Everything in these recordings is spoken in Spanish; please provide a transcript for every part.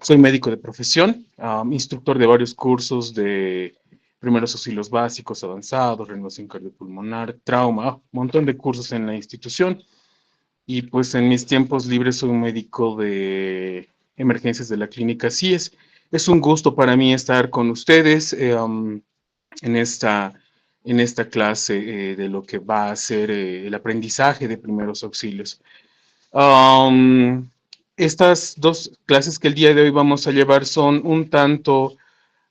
Soy médico de profesión, instructor de varios cursos de primeros auxilios básicos, avanzados, reanimación cardiopulmonar, trauma, un montón de cursos en la institución. Y pues en mis tiempos libres soy un médico de emergencias de la clínica CIES. Es un gusto para mí estar con ustedes en esta, en esta clase de lo que va a ser el aprendizaje de primeros auxilios. Um, Estas dos clases que el día de hoy vamos a llevar son un tanto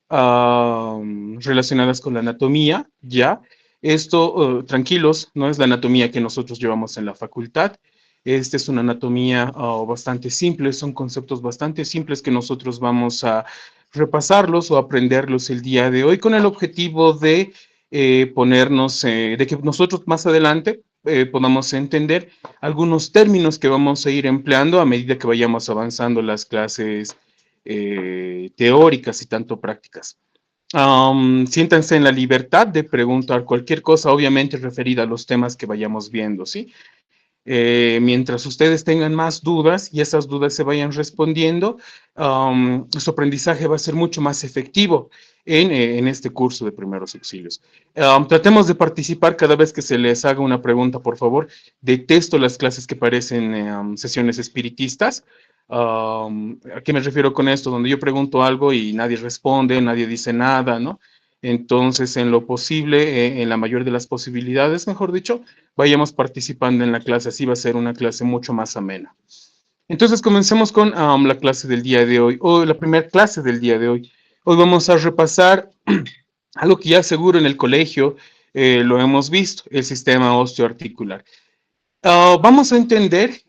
relacionadas con la anatomía, ¿ya? Esto, tranquilos, no es la anatomía que nosotros llevamos en la facultad. Esta es una anatomía bastante simple, son conceptos bastante simples que nosotros vamos a repasarlos o aprenderlos el día de hoy con el objetivo de ponernos, de que nosotros más adelante podamos entender algunos términos que vamos a ir empleando a medida que vayamos avanzando las clases teóricas y tanto prácticas. Siéntanse en la libertad de preguntar cualquier cosa, obviamente referida a los temas que vayamos viendo, ¿sí? Mientras ustedes tengan más dudas y esas dudas se vayan respondiendo, su aprendizaje va a ser mucho más efectivo en este curso de primeros auxilios. Tratemos de participar cada vez que se les haga una pregunta, por favor. Detesto las clases que parecen sesiones espiritistas. ¿A qué me refiero con esto? Donde yo pregunto algo y nadie responde, nadie dice nada, ¿no? Entonces, en lo posible, en la mayor de las posibilidades, mejor dicho, vayamos participando en la clase, así va a ser una clase mucho más amena. Entonces comencemos con la clase del día de hoy, o la primera clase del día de hoy. Hoy vamos a repasar algo que ya seguro en el colegio lo hemos visto, el sistema osteoarticular. Vamos a entender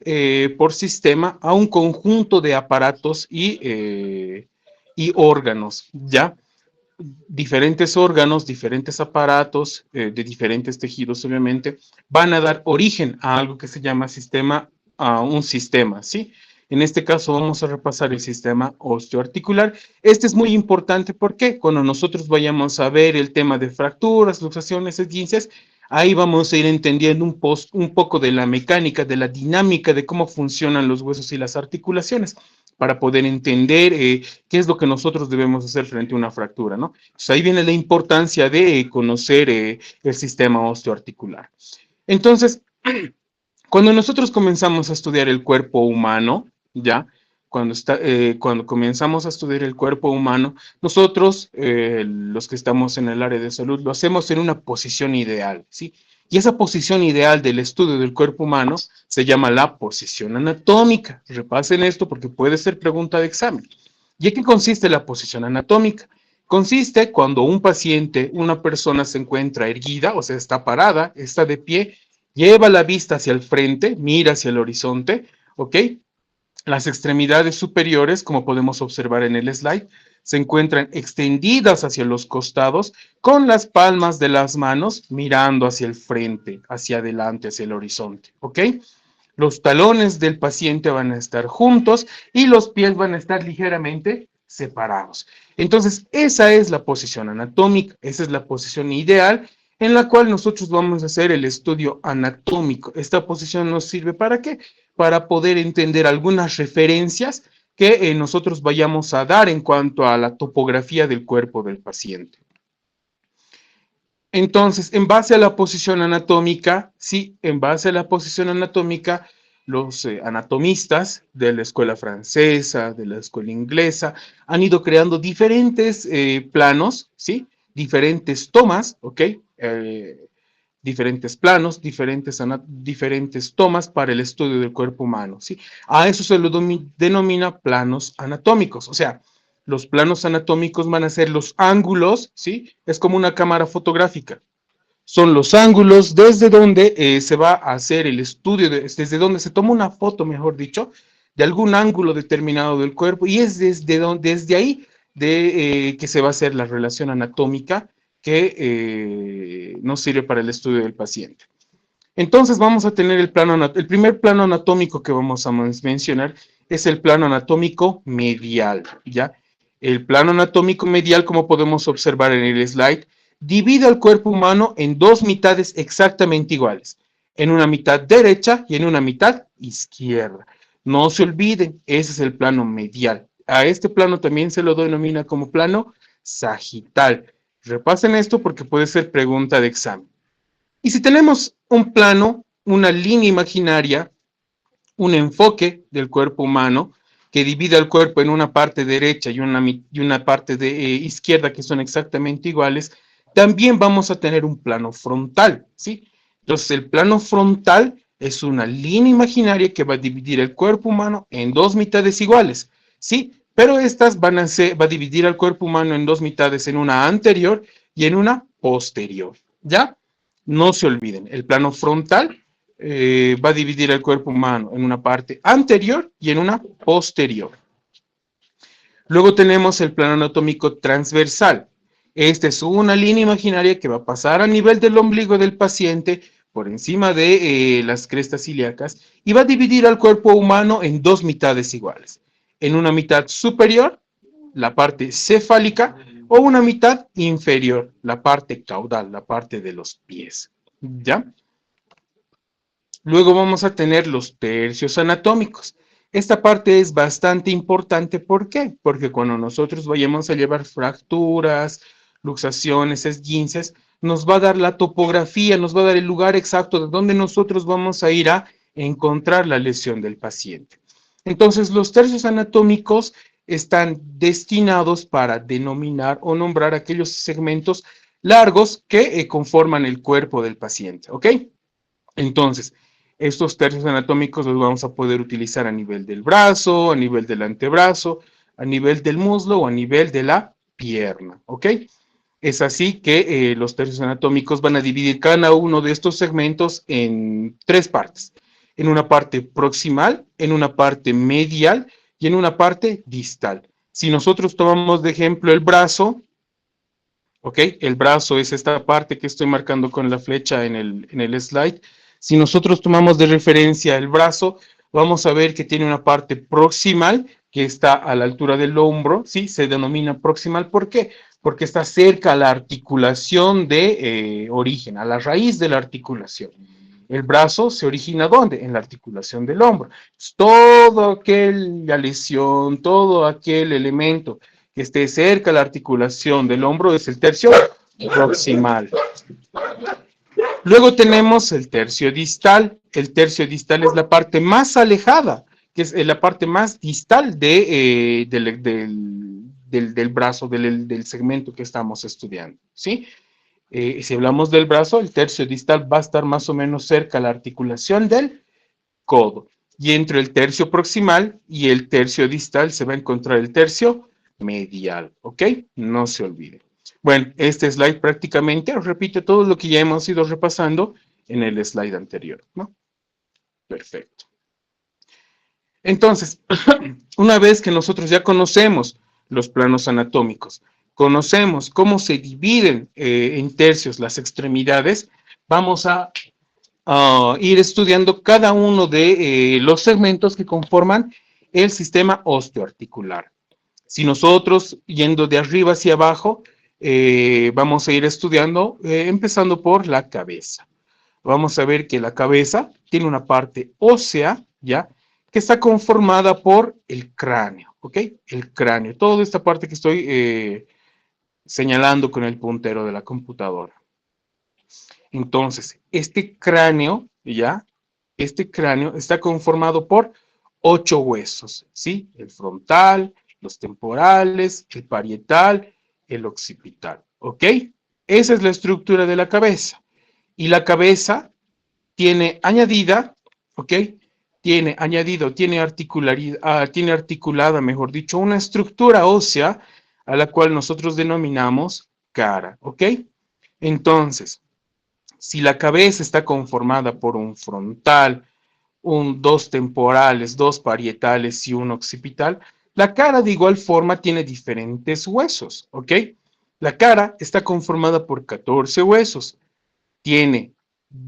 por sistema a un conjunto de aparatos y órganos, ¿ya? Diferentes órganos, diferentes aparatos de diferentes tejidos, obviamente, van a dar origen a algo que se llama sistema, a un sistema, ¿sí? En este caso vamos a repasar el sistema osteoarticular. Este es muy importante porque cuando nosotros vayamos a ver el tema de fracturas, luxaciones, esguinces, ahí vamos a ir entendiendo un poco de la mecánica, de la dinámica, de cómo funcionan los huesos y las articulaciones para poder entender qué es lo que nosotros debemos hacer frente a una fractura, ¿no? Entonces ahí viene la importancia de conocer el sistema osteoarticular. Entonces, cuando nosotros comenzamos a estudiar el cuerpo humano, ¿ya? Cuando comenzamos a estudiar el cuerpo humano, nosotros, los que estamos en el área de salud, lo hacemos en una posición ideal, ¿sí? Y esa posición ideal del estudio del cuerpo humano se llama la posición anatómica. Repasen esto porque puede ser pregunta de examen. ¿Y en qué consiste la posición anatómica? Consiste cuando un paciente, una persona se encuentra erguida, o sea, está parada, está de pie, lleva la vista hacia el frente, mira hacia el horizonte, ¿ok? Las extremidades superiores, como podemos observar en el slide, se encuentran extendidas hacia los costados con las palmas de las manos mirando hacia el frente, hacia adelante, hacia el horizonte, ¿ok? Los talones del paciente van a estar juntos y los pies van a estar ligeramente separados. Entonces, esa es la posición anatómica, esa es la posición ideal en la cual nosotros vamos a hacer el estudio anatómico. Esta posición nos sirve ¿para qué? Para poder entender algunas referencias que nosotros vayamos a dar en cuanto a la topografía del cuerpo del paciente. Entonces, en base a la posición anatómica, sí, en base a la posición anatómica, los anatomistas de la escuela francesa, de la escuela inglesa, han ido creando diferentes planos, ¿sí? Diferentes tomas, ¿ok? Diferentes planos, diferentes tomas para el estudio del cuerpo humano, ¿sí? A eso se lo denomina planos anatómicos, o sea, los planos anatómicos van a ser los ángulos, ¿sí? Es como una cámara fotográfica. Son los ángulos desde donde se va a hacer el estudio, desde donde se toma una foto, mejor dicho, de algún ángulo determinado del cuerpo y es desde ahí que se va a hacer la relación anatómica que nos sirve para el estudio del paciente. Entonces vamos a tener el primer plano anatómico que vamos a mencionar es el plano anatómico medial, ¿ya? El plano anatómico medial, como podemos observar en el slide, divide al cuerpo humano en dos mitades exactamente iguales, en una mitad derecha y en una mitad izquierda. No se olviden, ese es el plano medial. A este plano también se lo denomina como plano sagital. Repasen esto porque puede ser pregunta de examen. Y si tenemos un plano, una línea imaginaria, un enfoque del cuerpo humano que divide el cuerpo en una parte derecha y una parte izquierda que son exactamente iguales, también vamos a tener un plano frontal, ¿sí? Entonces, el plano frontal es una línea imaginaria que va a dividir el cuerpo humano en dos mitades iguales, ¿sí? Pero estas va a dividir al cuerpo humano en dos mitades, en una anterior y en una posterior, ¿ya? No se olviden, el plano frontal va a dividir el cuerpo humano en una parte anterior y en una posterior. Luego tenemos el plano anatómico transversal. Esta es una línea imaginaria que va a pasar a nivel del ombligo del paciente por encima de las crestas ilíacas y va a dividir al cuerpo humano en dos mitades iguales. En una mitad superior, la parte cefálica, o una mitad inferior, la parte caudal, la parte de los pies. ¿Ya? Luego vamos a tener los tercios anatómicos. Esta parte es bastante importante. ¿Por qué? Porque cuando nosotros vayamos a llevar fracturas, luxaciones, esguinces, nos va a dar la topografía, nos va a dar el lugar exacto de donde nosotros vamos a ir a encontrar la lesión del paciente. Entonces, los tercios anatómicos están destinados para denominar o nombrar aquellos segmentos largos que conforman el cuerpo del paciente. ¿Ok? Entonces, estos tercios anatómicos los vamos a poder utilizar a nivel del brazo, a nivel del antebrazo, a nivel del muslo o a nivel de la pierna, ¿ok? Es así que los tercios anatómicos van a dividir cada uno de estos segmentos en tres partes. En una parte proximal, en una parte medial y en una parte distal. Si nosotros tomamos de ejemplo el brazo, ¿ok? El brazo es esta parte que estoy marcando con la flecha en el slide. Si nosotros tomamos de referencia el brazo, vamos a ver que tiene una parte proximal que está a la altura del hombro, ¿sí? Se denomina proximal, ¿por qué? Porque está cerca a la articulación de origen, a la raíz de la articulación. El brazo se origina ¿dónde? En la articulación del hombro. Todo aquella lesión, todo aquel elemento que esté cerca de la articulación del hombro es el tercio proximal. Luego tenemos el tercio distal. El tercio distal es la parte más alejada, que es la parte más distal del brazo, del segmento que estamos estudiando, ¿sí? Si hablamos del brazo, el tercio distal va a estar más o menos cerca a la articulación del codo. Y entre el tercio proximal y el tercio distal se va a encontrar el tercio medial, ¿ok? No se olvide. Bueno, este slide prácticamente repite todo lo que ya hemos ido repasando en el slide anterior, ¿no? Perfecto. Entonces, una vez que nosotros ya conocemos los planos anatómicos, conocemos cómo se dividen en tercios las extremidades, vamos a ir estudiando cada uno de los segmentos que conforman el sistema osteoarticular. Si nosotros, yendo de arriba hacia abajo, vamos a ir estudiando, empezando por la cabeza. Vamos a ver que la cabeza tiene una parte ósea, ¿ya? Que está conformada por el cráneo, ¿ok? El cráneo, toda esta parte que estoy señalando con el puntero de la computadora. Entonces, este cráneo, ¿ya? Este cráneo está conformado por 8 huesos, ¿sí? El frontal, los temporales, el parietal, el occipital, ¿ok? Esa es la estructura de la cabeza. Y la cabeza tiene añadida, ¿ok? Tiene añadido, tiene articulada, mejor dicho, una estructura ósea a la cual nosotros denominamos cara, ¿ok? Entonces, si la cabeza está conformada por un frontal, dos temporales, dos parietales y un occipital, la cara de igual forma tiene diferentes huesos, ¿ok? La cara está conformada por 14 huesos. Tiene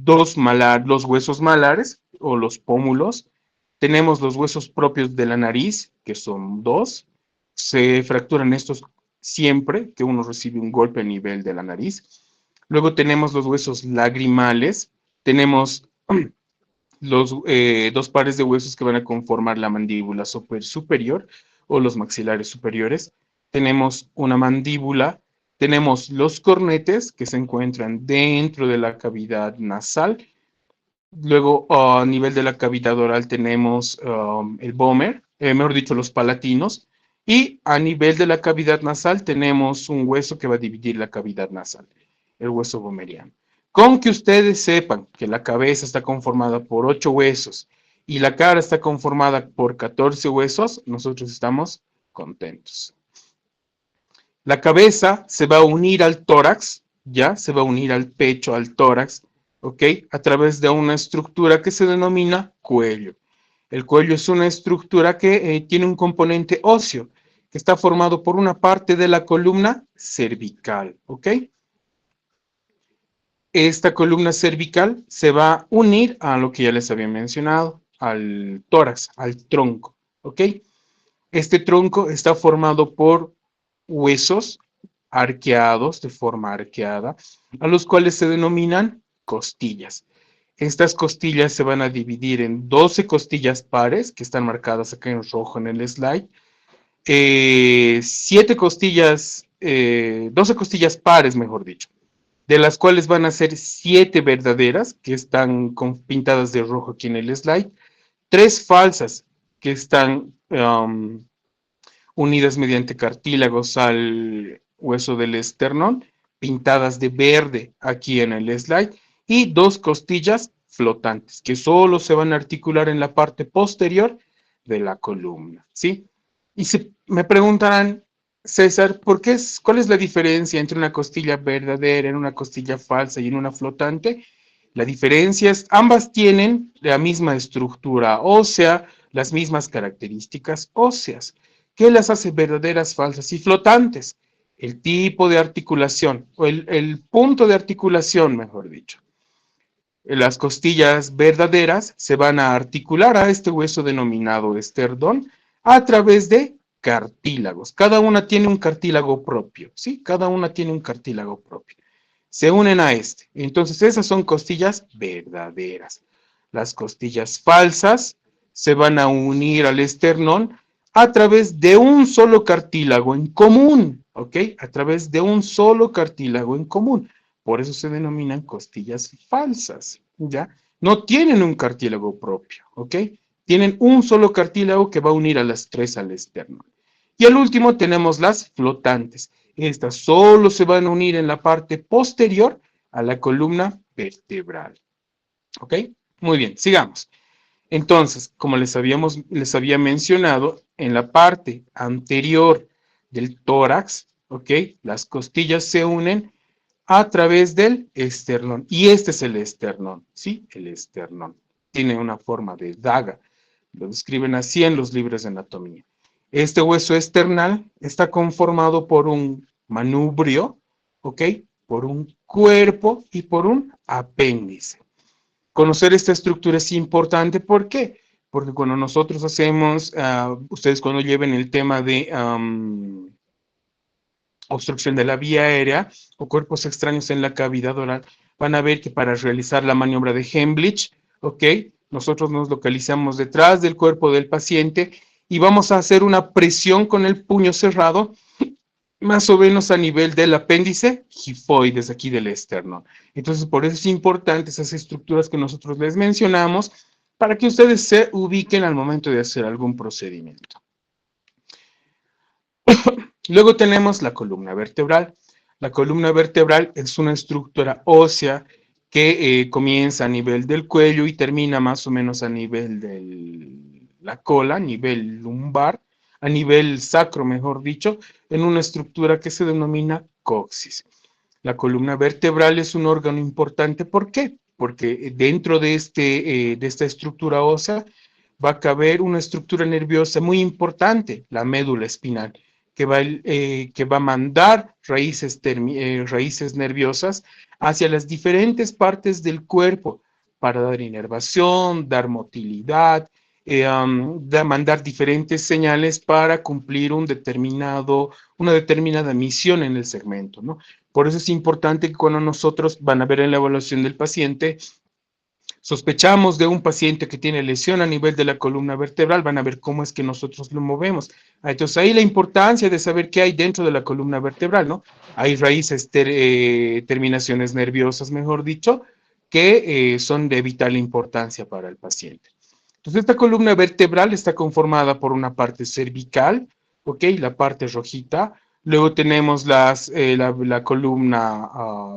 los huesos malares o los pómulos. Tenemos los huesos propios de la nariz, que son dos. Se fracturan estos siempre que uno recibe un golpe a nivel de la nariz. Luego tenemos los huesos lagrimales. Tenemos los dos pares de huesos que van a conformar la mandíbula superior, o los maxilares superiores. Tenemos una mandíbula, tenemos los cornetes que se encuentran dentro de la cavidad nasal. Luego, a nivel de la cavidad oral tenemos el vomer, mejor dicho, los palatinos. Y a nivel de la cavidad nasal tenemos un hueso que va a dividir la cavidad nasal, el hueso vomeriano. Con que ustedes sepan que la cabeza está conformada por 8 huesos y la cara está conformada por 14 huesos, nosotros estamos contentos. La cabeza se va a unir al tórax, ya, se va a unir al pecho, al tórax, ¿ok? A través de una estructura que se denomina cuello. El cuello es una estructura que tiene un componente óseo, que está formado por una parte de la columna cervical, ¿ok? Esta columna cervical se va a unir a lo que ya les había mencionado, al tórax, al tronco, ¿ok? Este tronco está formado por huesos arqueados, de forma arqueada, a los cuales se denominan costillas. Estas costillas se van a dividir en 12 costillas pares, que están marcadas acá en rojo en el slide, 7 costillas, 12 costillas pares, mejor dicho, de las cuales van a ser 7 verdaderas, que están pintadas de rojo aquí en el slide, 3 falsas, que están unidas mediante cartílagos al hueso del esternón, pintadas de verde aquí en el slide, y 2 costillas flotantes, que solo se van a articular en la parte posterior de la columna, ¿sí? Y me preguntarán, César, ¿cuál es la diferencia entre una costilla verdadera, en una costilla falsa y en una flotante? La diferencia es, ambas tienen la misma estructura ósea, las mismas características óseas. ¿Qué las hace verdaderas, falsas y flotantes? El tipo de articulación, o el punto de articulación, mejor dicho. Las costillas verdaderas se van a articular a este hueso denominado esternón a través de cartílagos. Cada una tiene un cartílago propio, ¿sí? Cada una tiene un cartílago propio. Se unen a este. Entonces, esas son costillas verdaderas. Las costillas falsas se van a unir al esternón a través de un solo cartílago en común, ¿ok? A través de un solo cartílago en común. Por eso se denominan costillas falsas, ¿ya? No tienen un cartílago propio, ¿ok? Tienen un solo cartílago que va a unir a las 3 al esternón. Y al último tenemos las flotantes. Estas solo se van a unir en la parte posterior a la columna vertebral, ¿ok? Muy bien, sigamos. Entonces, como les había mencionado, en la parte anterior del tórax, ¿ok? Las costillas se unen a través del esternón. Y este es el esternón, ¿sí? El esternón. Tiene una forma de daga. Lo describen así en los libros de anatomía. Este hueso esternal está conformado por un manubrio, ¿ok? Por un cuerpo y por un apéndice. Conocer esta estructura es importante, ¿por qué? Porque cuando nosotros hacemos, ustedes cuando lleven el tema de obstrucción de la vía aérea o cuerpos extraños en la cavidad oral, van a ver que para realizar la maniobra de Heimlich, ¿ok? Nosotros nos localizamos detrás del cuerpo del paciente y vamos a hacer una presión con el puño cerrado, más o menos a nivel del apéndice gifoides aquí del esternón. Entonces, por eso es importante esas estructuras que nosotros les mencionamos para que ustedes se ubiquen al momento de hacer algún procedimiento. Luego tenemos la columna vertebral. La columna vertebral es una estructura ósea que comienza a nivel del cuello y termina más o menos a nivel de la cola, a nivel lumbar, a nivel sacro, mejor dicho, en una estructura que se denomina coxis. La columna vertebral es un órgano importante, ¿por qué? Porque dentro de esta estructura ósea va a caber una estructura nerviosa muy importante, la médula espinal, que va a mandar raíces nerviosas hacia las diferentes partes del cuerpo para dar inervación, dar motilidad, mandar diferentes señales para cumplir una determinada misión en el segmento, ¿no? Por eso es importante que cuando nosotros van a ver en la evaluación del paciente, sospechamos de un paciente que tiene lesión a nivel de la columna vertebral, van a ver cómo es que nosotros lo movemos. Entonces, ahí la importancia de saber qué hay dentro de la columna vertebral, ¿no? Hay raíces, terminaciones nerviosas, mejor dicho, que son de vital importancia para el paciente. Entonces, esta columna vertebral está conformada por una parte cervical, ¿ok? La parte rojita. Luego tenemos la columna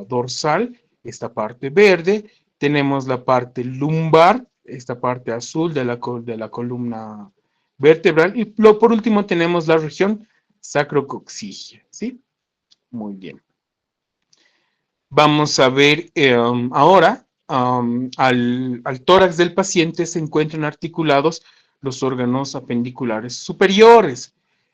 dorsal, esta parte verde. Tenemos la parte lumbar, esta parte azul de la columna vertebral. Y por último tenemos la región sacrocoxígea, ¿sí? Muy bien. Vamos a ver ahora, al tórax del paciente se encuentran articulados los órganos apendiculares superiores.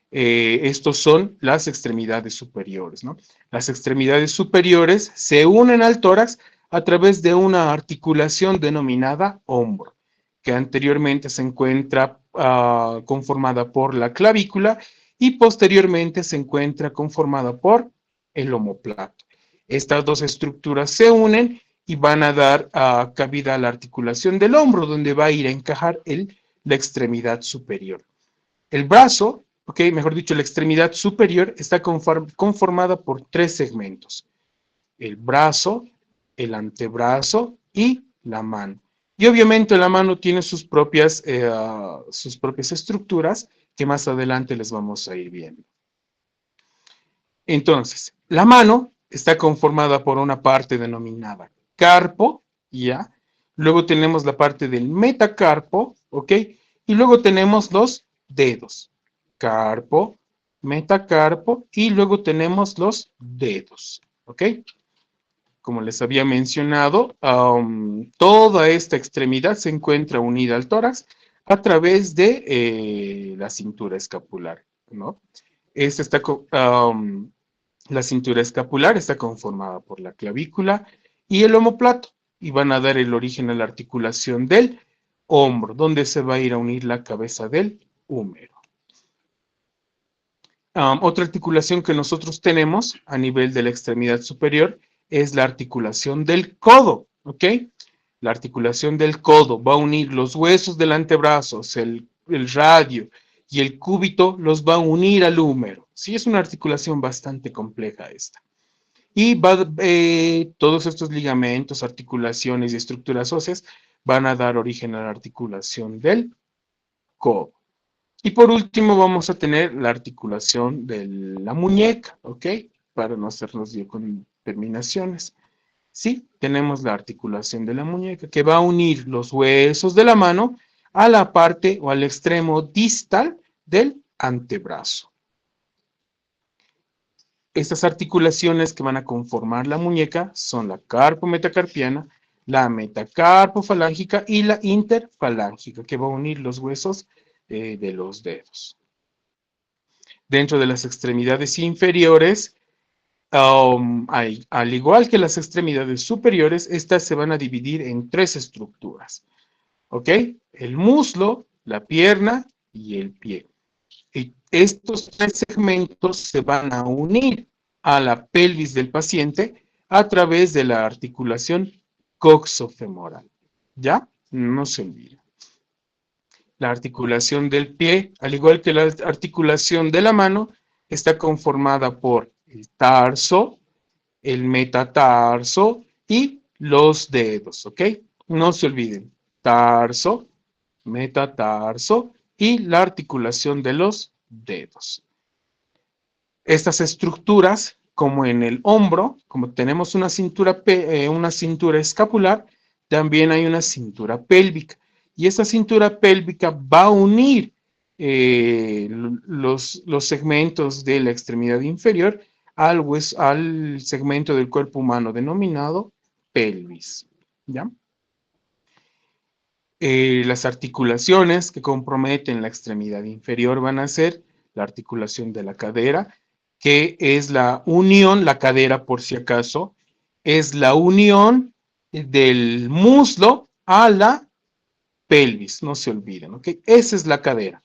Estos son las extremidades superiores, ¿no? Las extremidades superiores se unen al tórax a través de una articulación denominada hombro, que anteriormente se encuentra conformada por la clavícula y posteriormente se encuentra conformada por el omóplato. Estas dos estructuras se unen y van a dar cabida a la articulación del hombro, donde va a ir a encajar la extremidad superior. El brazo, mejor dicho, la extremidad superior está conformada por tres segmentos: el brazo, el antebrazo y la mano. Y obviamente la mano tiene sus propias estructuras que más adelante les vamos a ir viendo. Entonces, la mano está conformada por una parte denominada carpo, ¿ya? Luego tenemos la parte del metacarpo, ¿ok? Y luego tenemos los dedos, carpo, metacarpo, y luego tenemos los dedos, ¿ok? Como les había mencionado, toda esta extremidad se encuentra unida al tórax a través de la cintura escapular, ¿no? Esta está, la cintura escapular está conformada por la clavícula y el omóplato, y van a dar el origen a la articulación del hombro, donde se va a ir a unir la cabeza del húmero. Otra articulación que nosotros tenemos a nivel de la extremidad superior es la articulación del codo, ¿ok? La articulación del codo va a unir los huesos del antebrazo, el radio y el cúbito, los va a unir al húmero. Sí, es una articulación bastante compleja esta. Y todos estos ligamentos, articulaciones y estructuras óseas van a dar origen a la articulación del codo. Y por último vamos a tener la articulación de la muñeca, ¿ok? Para no hacernos lío con terminaciones. Sí, tenemos la articulación de la muñeca que va a unir los huesos de la mano a la parte o al extremo distal del antebrazo. Estas articulaciones que van a conformar la muñeca son la carpo-metacarpiana, la metacarpo-falángica y la interfalángica, que va a unir los huesos de los dedos. Dentro de las extremidades inferiores, al igual que las extremidades superiores, estas se van a dividir en tres estructuras, ¿ok? El muslo, la pierna y el pie. Y estos tres segmentos se van a unir a la pelvis del paciente a través de la articulación coxofemoral. ¿Ya? No se olvide. La articulación del pie, al igual que la articulación de la mano, está conformada por el tarso, el metatarso y los dedos, ¿ok? No se olviden, tarso, metatarso y la articulación de los dedos. Estas estructuras, como en el hombro, como tenemos una cintura escapular, también hay una cintura pélvica. Y esa cintura pélvica va a unir los segmentos de la extremidad inferior al segmento del cuerpo humano denominado pelvis. ¿Ya? Las articulaciones que comprometen la extremidad inferior van a ser la articulación de la cadera, que es la unión, la cadera por si acaso, es la unión del muslo a la pelvis, no se olviden, ¿ok? Esa es la cadera,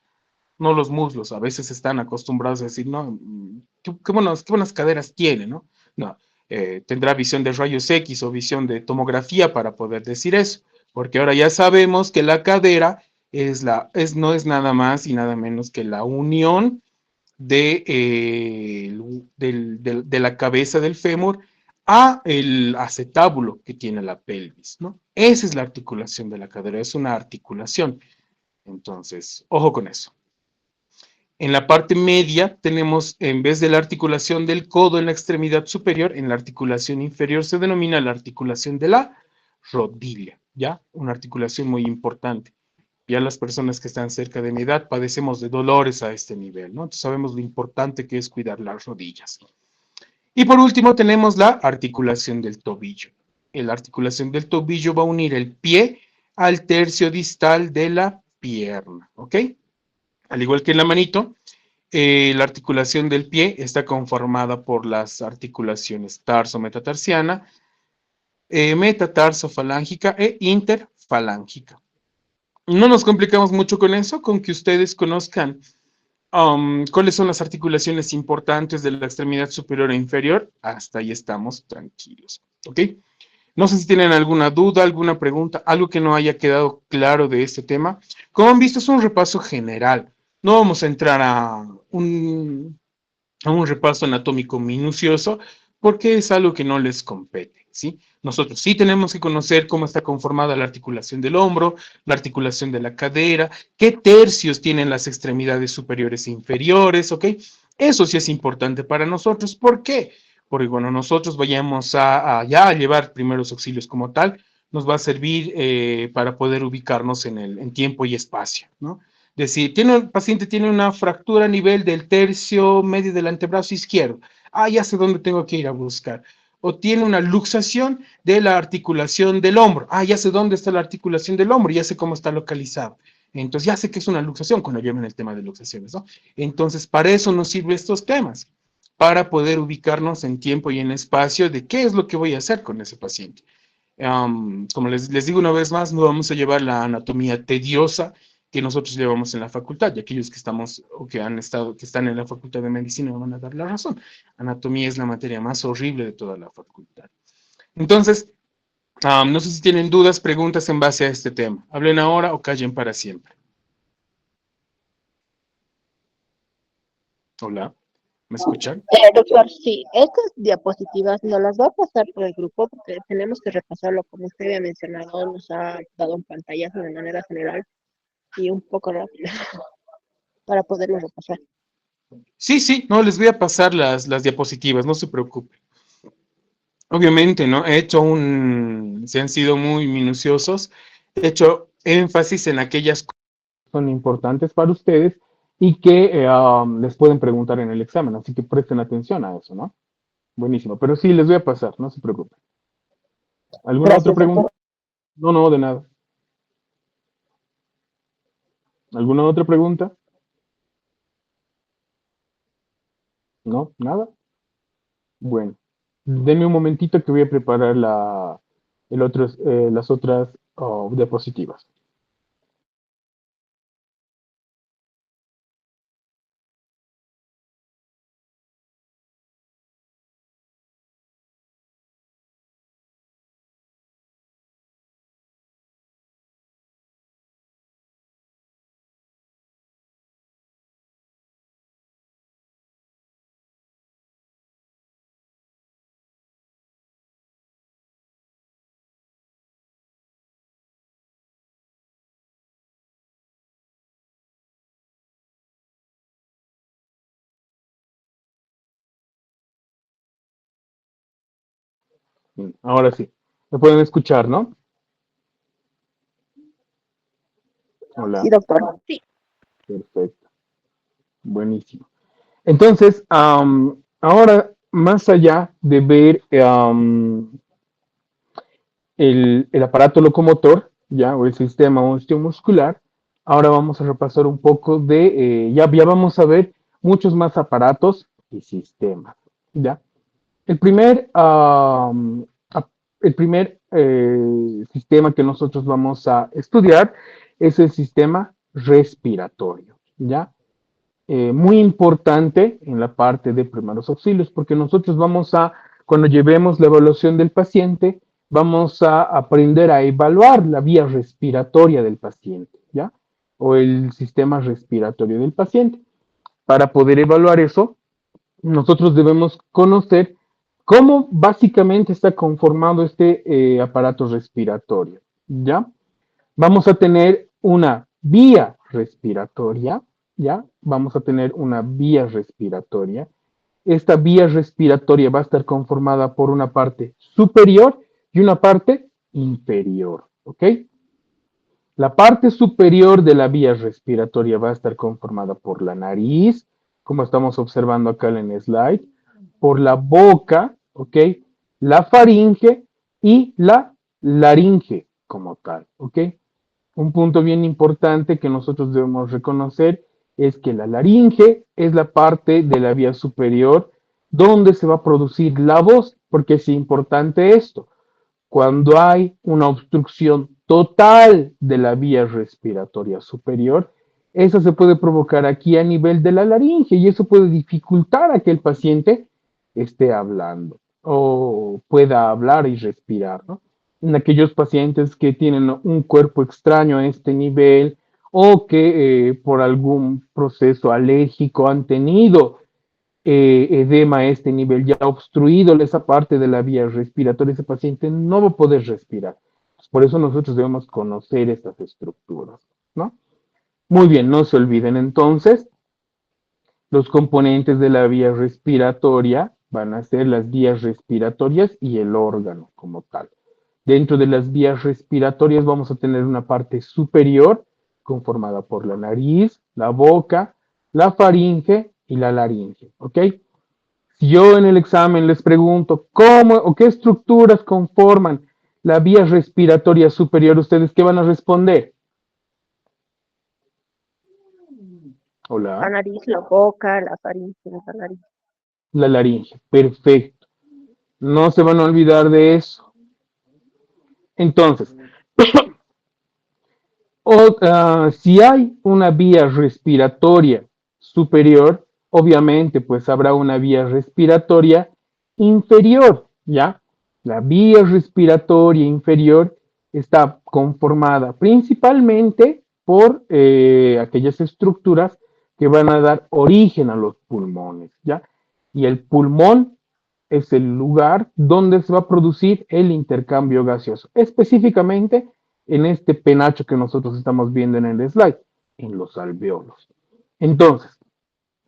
no los muslos. A veces están acostumbrados a decir, no, qué buenas caderas tiene, ¿no? No, tendrá visión de rayos X o visión de tomografía para poder decir eso, porque ahora ya sabemos que la cadera no es nada más y nada menos que la unión de la cabeza del fémur a el acetábulo que tiene la pelvis, ¿no? Esa es la articulación de la cadera, es una articulación. Entonces, ojo con eso. En la parte media tenemos, en vez de la articulación del codo en la extremidad superior, en la articulación inferior se denomina la articulación de la rodilla, ¿ya? Una articulación muy importante. Ya las personas que están cerca de mi edad padecemos de dolores a este nivel, ¿no? Entonces sabemos lo importante que es cuidar las rodillas. Y por último tenemos la articulación del tobillo. La articulación del tobillo va a unir el pie al tercio distal de la pierna, ¿ok? Al igual que en la manito, la articulación del pie está conformada por las articulaciones tarso-metatarsiana, metatarso-falángica e interfalángica. No nos complicamos mucho con eso, con que ustedes conozcan cuáles son las articulaciones importantes de la extremidad superior e inferior. Hasta ahí estamos tranquilos, ¿ok? No sé si tienen alguna duda, alguna pregunta, algo que no haya quedado claro de este tema. Como han visto, es un repaso general. No vamos a entrar a un repaso anatómico minucioso porque es algo que no les compete, ¿sí? Nosotros sí tenemos que conocer cómo está conformada la articulación del hombro, la articulación de la cadera, qué tercios tienen las extremidades superiores e inferiores, ¿ok? Eso sí es importante para nosotros. ¿Por qué? Porque cuando nosotros vayamos ya a llevar primeros auxilios como tal, nos va a servir para poder ubicarnos en tiempo y espacio, ¿no? Decir, el paciente tiene una fractura a nivel del tercio medio del antebrazo izquierdo. Ah, ya sé dónde tengo que ir a buscar. O tiene una luxación de la articulación del hombro. Ah, ya sé dónde está la articulación del hombro, ya sé cómo está localizado. Entonces, ya sé que es una luxación cuando lleven el tema de luxaciones, ¿no? Entonces, para eso nos sirven estos temas, para poder ubicarnos en tiempo y en espacio de qué es lo que voy a hacer con ese paciente. Como les digo una vez más, no vamos a llevar la anatomía tediosa que nosotros llevamos en la facultad, y aquellos que estamos o que han estado, que están en la facultad de medicina me van a dar la razón. Anatomía es la materia más horrible de toda la facultad. Entonces, no sé si tienen dudas, preguntas en base a este tema. Hablen ahora o callen para siempre. Hola, ¿me escuchan? Doctor, sí, estas diapositivas no las va a pasar por el grupo porque tenemos que repasarlo, como usted había mencionado, nos ha dado un pantallazo de manera general y un poco rápido para poderlo repasar. Sí, sí, no, les voy a pasar las diapositivas, no se preocupen. Obviamente, ¿no? Se han sido muy minuciosos, he hecho énfasis en aquellas cosas que son importantes para ustedes y que les pueden preguntar en el examen, así que presten atención a eso, ¿no? Buenísimo, pero sí, les voy a pasar, no se preocupen. ¿Alguna otra Gracias, pregunta? doctor. No, no, de nada. ¿Alguna otra pregunta? No, nada. Bueno, denme un momentito que voy a preparar las otras diapositivas. Bien, ahora sí, me pueden escuchar, ¿no? Sí, Hola, doctor. Sí. perfecto, buenísimo. Entonces, ahora, más allá de ver el aparato locomotor, ya, o el sistema osteomuscular, ahora vamos a repasar un poco ya vamos a ver muchos más aparatos y sistemas, ¿ya? El primer, el primer sistema que nosotros vamos a estudiar es el sistema respiratorio, ¿ya? Muy importante en la parte de primeros auxilios, porque nosotros cuando llevemos la evaluación del paciente, vamos a aprender a evaluar la vía respiratoria del paciente, ¿ya? O el sistema respiratorio del paciente. Para poder evaluar eso, nosotros debemos conocer cómo básicamente está conformado este aparato respiratorio, ¿ya? Vamos a tener una vía respiratoria, ¿ya? Vamos a tener una vía respiratoria. Esta vía respiratoria va a estar conformada por una parte superior y una parte inferior, ¿ok? La parte superior de la vía respiratoria va a estar conformada por la nariz, como estamos observando acá en el slide, por la boca, ¿ok? La faringe y la laringe como tal, ¿ok? Un punto bien importante que nosotros debemos reconocer es que la laringe es la parte de la vía superior donde se va a producir la voz, porque es importante esto. Cuando hay una obstrucción total de la vía respiratoria superior, eso se puede provocar aquí a nivel de la laringe y eso puede dificultar a que el paciente esté hablando o pueda hablar y respirar, ¿no? En aquellos pacientes que tienen un cuerpo extraño a este nivel o que por algún proceso alérgico han tenido edema a este nivel ya obstruido esa parte de la vía respiratoria, ese paciente no va a poder respirar. Por eso nosotros debemos conocer estas estructuras, ¿no? Muy bien, no se olviden entonces, los componentes de la vía respiratoria van a ser las vías respiratorias y el órgano como tal. Dentro de las vías respiratorias vamos a tener una parte superior conformada por la nariz, la boca, la faringe y la laringe, ¿ok? Si yo en el examen les pregunto cómo o qué estructuras conforman la vía respiratoria superior, ¿ustedes qué van a responder? La Hola, nariz, la boca, la faringe, la nariz. la laringe. Perfecto. No se van a olvidar de eso. Entonces, si hay una vía respiratoria superior, obviamente pues habrá una vía respiratoria inferior, ¿ya? La vía respiratoria inferior está conformada principalmente por aquellas estructuras que van a dar origen a los pulmones, ¿ya? Y el pulmón es el lugar donde se va a producir el intercambio gaseoso, específicamente en este penacho que nosotros estamos viendo en el slide, en los alveolos. Entonces,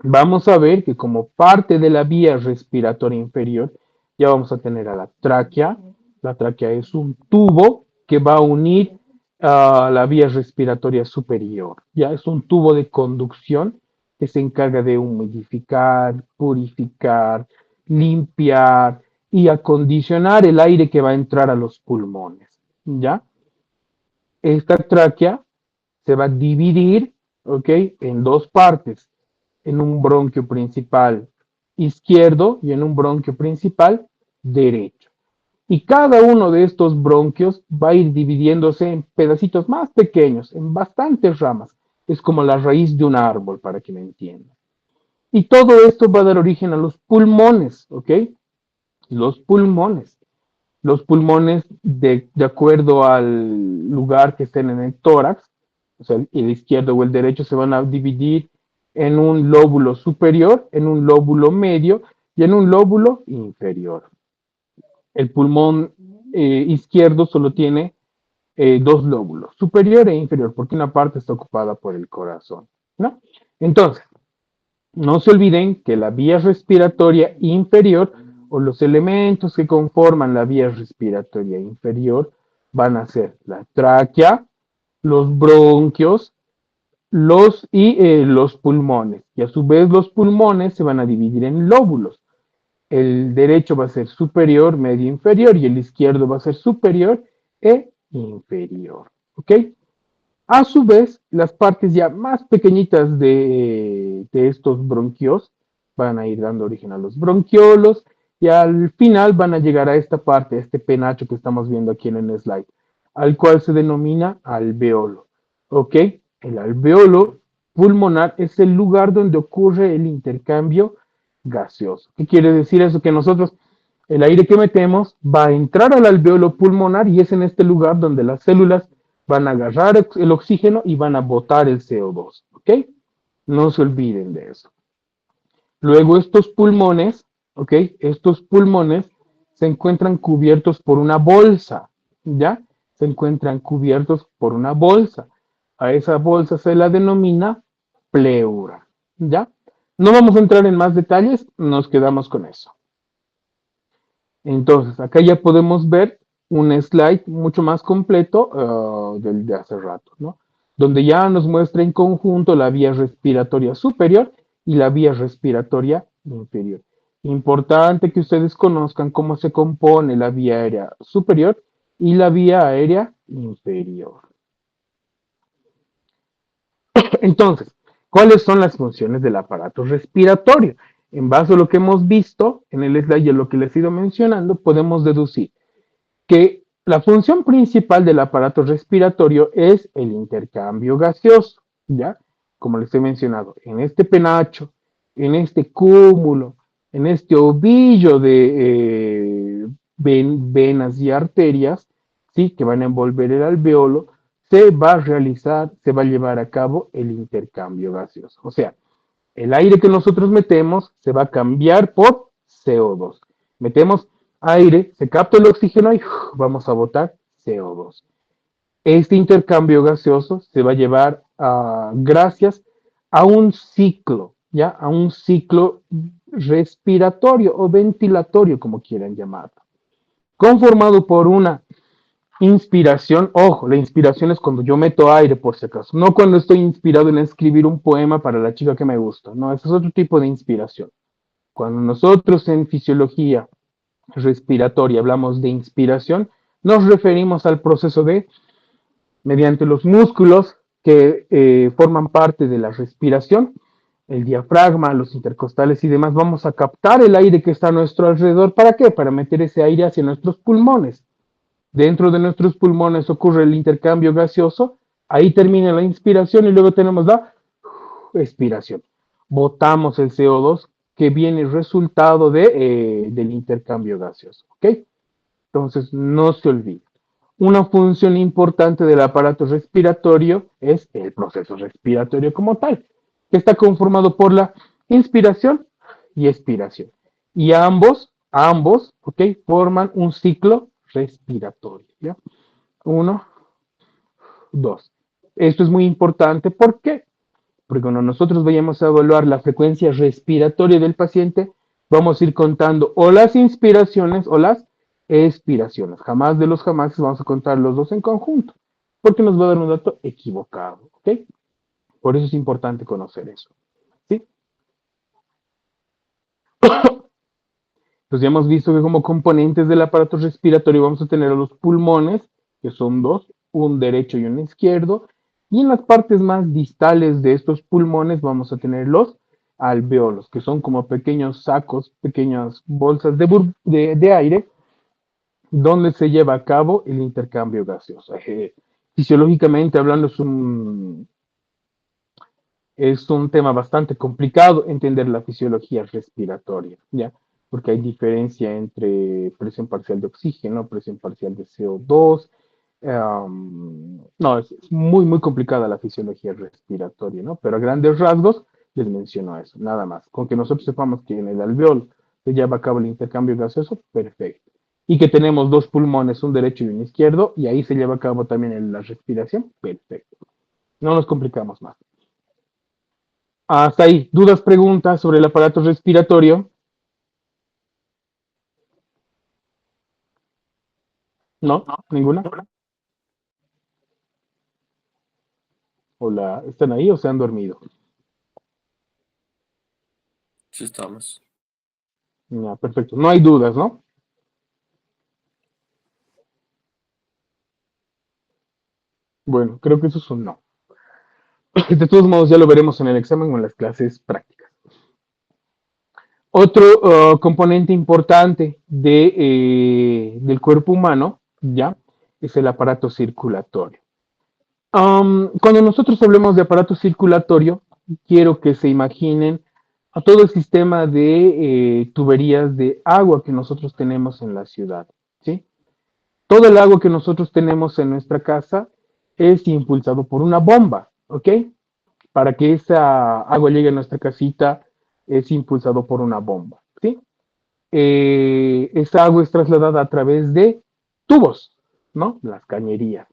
vamos a ver que como parte de la vía respiratoria inferior, ya vamos a tener a la tráquea. La tráquea es un tubo que va a unir a la vía respiratoria superior. Ya es un tubo de conducción que se encarga de humidificar, purificar, limpiar y acondicionar el aire que va a entrar a los pulmones. ¿Ya? Esta tráquea se va a dividir, ¿ok? En dos partes, en un bronquio principal izquierdo y en un bronquio principal derecho. Y cada uno de estos bronquios va a ir dividiéndose en pedacitos más pequeños, en bastantes ramas. Es como la raíz de un árbol, para que me entiendan. Y todo esto va a dar origen a los pulmones, ¿ok? Los pulmones. Los pulmones, de acuerdo al lugar que estén en el tórax, o sea, el izquierdo o el derecho, se van a dividir en un lóbulo superior, en un lóbulo medio y en un lóbulo inferior. El pulmón izquierdo solo tiene dos lóbulos, superior e inferior, porque una parte está ocupada por el corazón, ¿no? Entonces, no se olviden que la vía respiratoria inferior o los elementos que conforman la vía respiratoria inferior van a ser la tráquea, los bronquios, los pulmones. Y a su vez los pulmones se van a dividir en lóbulos. El derecho va a ser superior, medio, inferior y el izquierdo va a ser superior e inferior. ¿Ok? A su vez, las partes ya más pequeñitas de estos bronquios van a ir dando origen a los bronquiolos y al final van a llegar a esta parte, a este penacho que estamos viendo aquí en el slide, al cual se denomina alveolo. ¿Ok? El alveolo pulmonar es el lugar donde ocurre el intercambio gaseoso. ¿Qué quiere decir eso? Que nosotros El aire que metemos va a entrar al alveolo pulmonar y es en este lugar donde las células van a agarrar el oxígeno y van a botar el CO2, ¿ok? No se olviden de eso. Luego estos pulmones, ¿ok? Estos pulmones se encuentran cubiertos por una bolsa, ¿ya? Se encuentran cubiertos por una bolsa. A esa bolsa se la denomina pleura, ¿ya? No vamos a entrar en más detalles, nos quedamos con eso. Entonces, acá ya podemos ver un slide mucho más completo del de hace rato, ¿no? Donde ya nos muestra en conjunto la vía respiratoria superior y la vía respiratoria inferior. Importante que ustedes conozcan cómo se compone la vía aérea superior y la vía aérea inferior. Entonces, ¿cuáles son las funciones del aparato respiratorio? En base a lo que hemos visto en el slide y a lo que les he ido mencionando, podemos deducir que la función principal del aparato respiratorio es el intercambio gaseoso, ¿ya? Como les he mencionado, en este penacho, en este cúmulo, en este ovillo de venas y arterias, ¿sí? Que van a envolver el alveolo, se va a realizar, se va a llevar a cabo el intercambio gaseoso. O sea, el aire que nosotros metemos se va a cambiar por CO2. Metemos aire, se capta el oxígeno y vamos a botar CO2. Este intercambio gaseoso se va a llevar gracias a un ciclo, ¿ya? A un ciclo respiratorio o ventilatorio, como quieran llamarlo, conformado por una inspiración. Ojo, la inspiración es cuando yo meto aire, por si acaso, no cuando estoy inspirado en escribir un poema para la chica que me gusta, no, ese es otro tipo de inspiración. Cuando nosotros en fisiología respiratoria hablamos de inspiración, nos referimos al proceso de, mediante los músculos que forman parte de la respiración, el diafragma, los intercostales y demás, vamos a captar el aire que está a nuestro alrededor. ¿Para qué? Para meter ese aire hacia nuestros pulmones. Dentro de nuestros pulmones ocurre el intercambio gaseoso, ahí termina la inspiración y luego tenemos la expiración. Botamos el CO2 que viene resultado del intercambio gaseoso, ¿ok? Entonces, no se olvide. Una función importante del aparato respiratorio es el proceso respiratorio como tal, que está conformado por la inspiración y expiración. Y ambos, ¿ok? Forman un ciclo respiratorio, ¿ya? Uno, dos. Esto es muy importante, ¿por qué? Porque cuando nosotros vayamos a evaluar la frecuencia respiratoria del paciente, vamos a ir contando o las inspiraciones o las expiraciones. Jamás de los jamás vamos a contar los dos en conjunto, porque nos va a dar un dato equivocado, ¿ok? Por eso es importante conocer eso, ¿sí? Pues ya hemos visto que como componentes del aparato respiratorio vamos a tener a los pulmones, que son dos, un derecho y un izquierdo, y en las partes más distales de estos pulmones vamos a tener los alveolos, que son como pequeños sacos, pequeñas bolsas de aire, donde se lleva a cabo el intercambio gaseoso. Fisiológicamente hablando es un tema bastante complicado entender la fisiología respiratoria, ¿ya? Porque hay diferencia entre presión parcial de oxígeno, presión parcial de CO2. No, es muy, muy complicada la fisiología respiratoria, ¿no? Pero a grandes rasgos les menciono eso, nada más. Con que nosotros sepamos que en el alveolo se lleva a cabo el intercambio gaseoso, perfecto. Y que tenemos dos pulmones, un derecho y un izquierdo, y ahí se lleva a cabo también la respiración, perfecto. No nos complicamos más. Hasta ahí, dudas, preguntas sobre el aparato respiratorio. ¿No? ¿Ninguna? Hola, ¿están ahí o se han dormido? Sí estamos. Ya, perfecto, no hay dudas, ¿no? Bueno, creo que eso es un no. De todos modos, ya lo veremos en el examen o en las clases prácticas. Otro componente importante del cuerpo humano, ¿ya? Es el aparato circulatorio. Cuando nosotros hablemos de aparato circulatorio, quiero que se imaginen a todo el sistema de tuberías de agua que nosotros tenemos en la ciudad, ¿sí? Todo el agua que nosotros tenemos en nuestra casa es impulsado por una bomba, ¿ok? Para que esa agua llegue a nuestra casita es impulsado por una bomba, ¿sí? Esa agua es trasladada a través de tubos, ¿no? Las cañerías.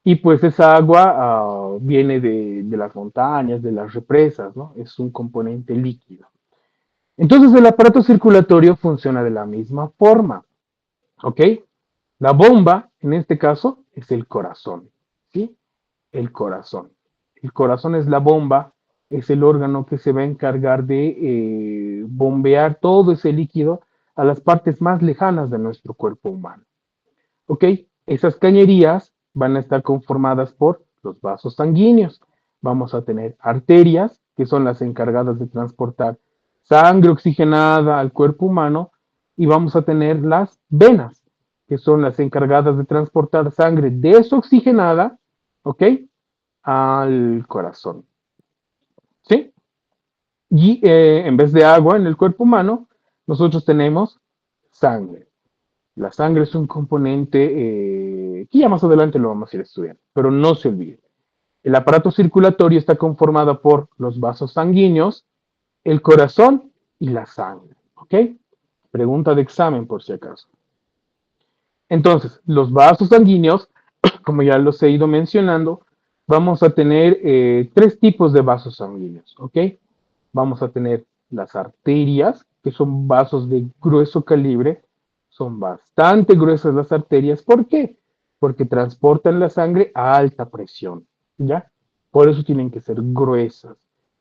Y pues esa agua viene de las montañas, de las represas, ¿no? Es un componente líquido. Entonces el aparato circulatorio funciona de la misma forma, ¿ok? La bomba, en este caso, es el corazón, ¿sí? El corazón. El corazón es la bomba, es el órgano que se va a encargar de bombear todo ese líquido a las partes más lejanas de nuestro cuerpo humano. ¿Ok? Esas cañerías van a estar conformadas por los vasos sanguíneos. Vamos a tener arterias, que son las encargadas de transportar sangre oxigenada al cuerpo humano, y vamos a tener las venas, que son las encargadas de transportar sangre desoxigenada, ¿ok? Al corazón. ¿Sí? Y en vez de agua en el cuerpo humano, nosotros tenemos sangre. La sangre es un componente que ya más adelante lo vamos a ir estudiando, pero no se olvide. El aparato circulatorio está conformado por los vasos sanguíneos, el corazón y la sangre. ¿Ok? Pregunta de examen por si acaso. Entonces, los vasos sanguíneos, como ya los he ido mencionando, vamos a tener tres tipos de vasos sanguíneos. ¿Ok? Vamos a tener las arterias, que son vasos de grueso calibre. Son bastante gruesas las arterias. ¿Por qué? Porque transportan la sangre a alta presión, ¿ya? Por eso tienen que ser gruesas,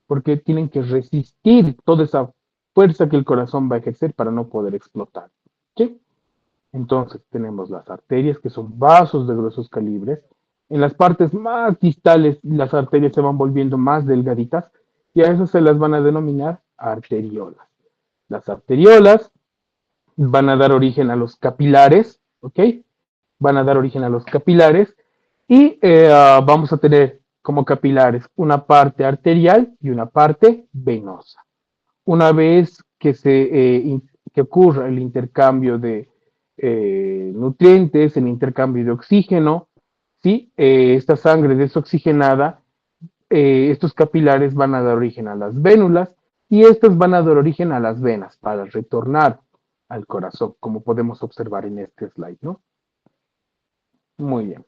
porque tienen que resistir toda esa fuerza que el corazón va a ejercer para no poder explotar, ¿sí? Entonces tenemos las arterias, que son vasos de gruesos calibres. En las partes más distales, las arterias se van volviendo más delgaditas y a eso se las van a denominar arteriolas. Las arteriolas van a dar origen a los capilares, ¿ok? Van a dar origen a los capilares y vamos a tener como capilares una parte arterial y una parte venosa. Una vez que ocurra el intercambio de nutrientes, el intercambio de oxígeno, ¿sí? Esta sangre desoxigenada, estos capilares van a dar origen a las vénulas y estas van a dar origen a las venas para retornar al corazón, como podemos observar en este slide, ¿no? Muy bien.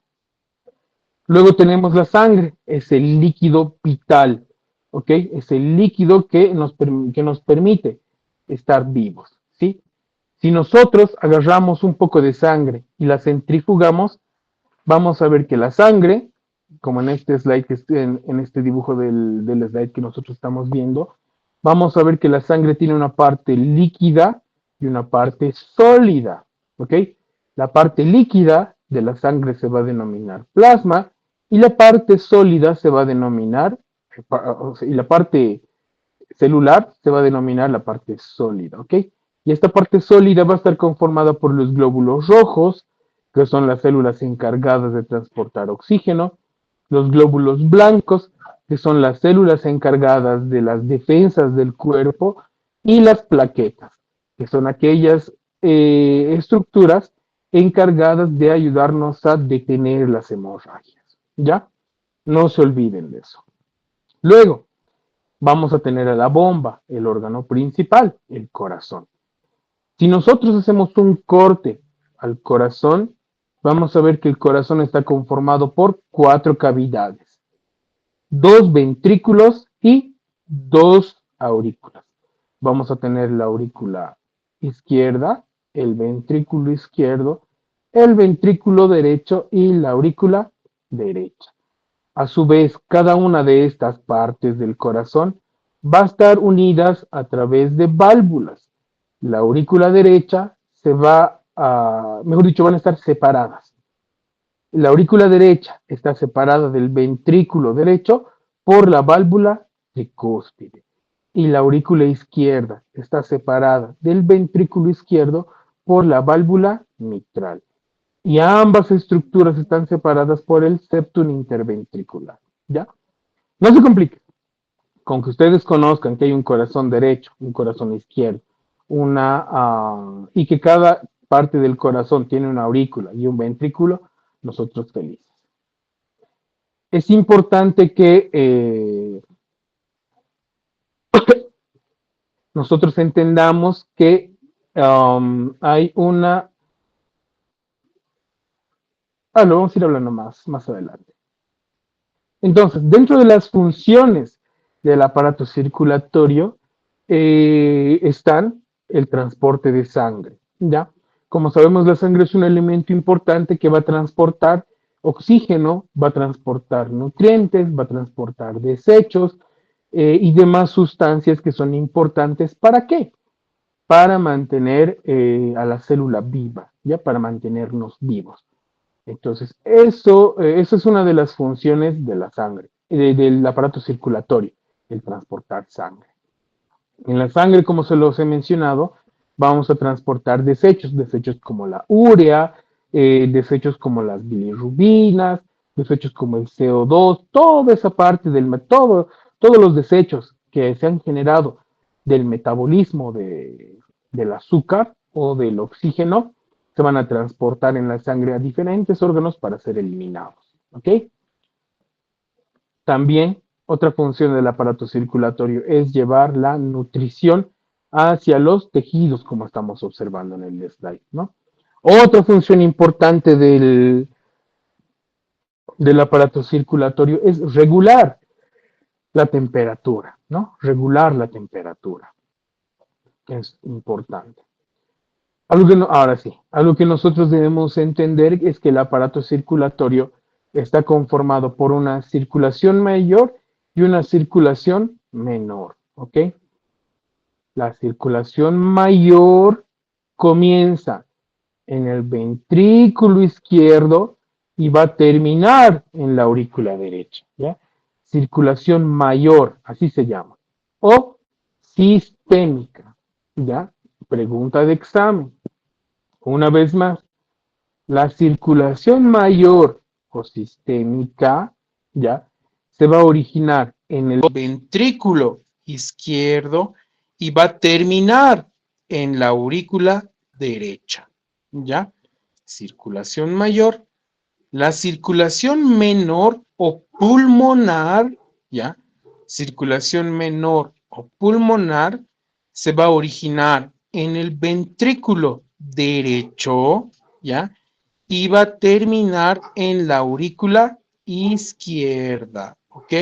Luego tenemos la sangre, es el líquido vital, ¿ok? Es el líquido que nos permite estar vivos, ¿sí? Si nosotros agarramos un poco de sangre y la centrifugamos, vamos a ver que la sangre, como en este slide, en este dibujo del slide que nosotros estamos viendo, vamos a ver que la sangre tiene una parte líquida y una parte sólida, ¿ok? La parte líquida de la sangre se va a denominar plasma y la parte sólida se va a denominar, y la parte celular se va a denominar la parte sólida, ¿ok? Y esta parte sólida va a estar conformada por los glóbulos rojos, que son las células encargadas de transportar oxígeno, los glóbulos blancos, que son las células encargadas de las defensas del cuerpo, y las plaquetas, que son aquellas estructuras encargadas de ayudarnos a detener las hemorragias. ¿Ya? No se olviden de eso. Luego, vamos a tener a la bomba, el órgano principal, el corazón. Si nosotros hacemos un corte al corazón, vamos a ver que el corazón está conformado por 4 cavidades, 2 ventrículos y 2 aurículas. Vamos a tener la aurícula izquierda, el ventrículo izquierdo, el ventrículo derecho y la aurícula derecha. A su vez, cada una de estas partes del corazón va a estar unidas a través de válvulas. La aurícula derecha mejor dicho, van a estar separadas. La aurícula derecha está separada del ventrículo derecho por la válvula tricúspide. Y la aurícula izquierda está separada del ventrículo izquierdo por la válvula mitral. Y ambas estructuras están separadas por el septum interventricular. ¿Ya? No se complique. con que ustedes conozcan que hay un corazón derecho, un corazón izquierdo, y que cada parte del corazón tiene una aurícula y un ventrículo, nosotros felices. Es importante que nosotros entendamos que hay una... lo vamos a ir hablando más adelante. Entonces, dentro de las funciones del aparato circulatorio están el transporte de sangre, ¿ya? Como sabemos, la sangre es un elemento importante que va a transportar oxígeno, va a transportar nutrientes, va a transportar desechos y demás sustancias que son importantes. ¿Para qué? Para mantener a la célula viva, ¿ya? Para mantenernos vivos. Entonces, eso es una de las funciones de la sangre, del aparato circulatorio, el transportar sangre. En la sangre, como se los he mencionado, vamos a transportar desechos como la urea, desechos como las bilirrubinas, desechos como el CO2, toda esa parte todos los desechos que se han generado del metabolismo del azúcar o del oxígeno se van a transportar en la sangre a diferentes órganos para ser eliminados. ¿Ok? También otra función del aparato circulatorio es llevar la nutrición hacia los tejidos, como estamos observando en el slide, ¿no? Otra función importante del aparato circulatorio es regular la temperatura, ¿no? Regular la temperatura. Es importante. Ahora sí, algo que nosotros debemos entender es que el aparato circulatorio está conformado por una circulación mayor y una circulación menor, ¿ok? La circulación mayor comienza en el ventrículo izquierdo y va a terminar en la aurícula derecha, ¿ya? Circulación mayor, así se llama, o sistémica, ¿ya? Pregunta de examen. Una vez más, la circulación mayor o sistémica, ¿ya? Se va a originar en el ventrículo izquierdo y va a terminar en la aurícula derecha, ¿ya? Circulación mayor. La circulación menor o pulmonar, ¿ya? Circulación menor o pulmonar se va a originar en el ventrículo derecho, ¿ya? Y va a terminar en la aurícula izquierda, ¿ok?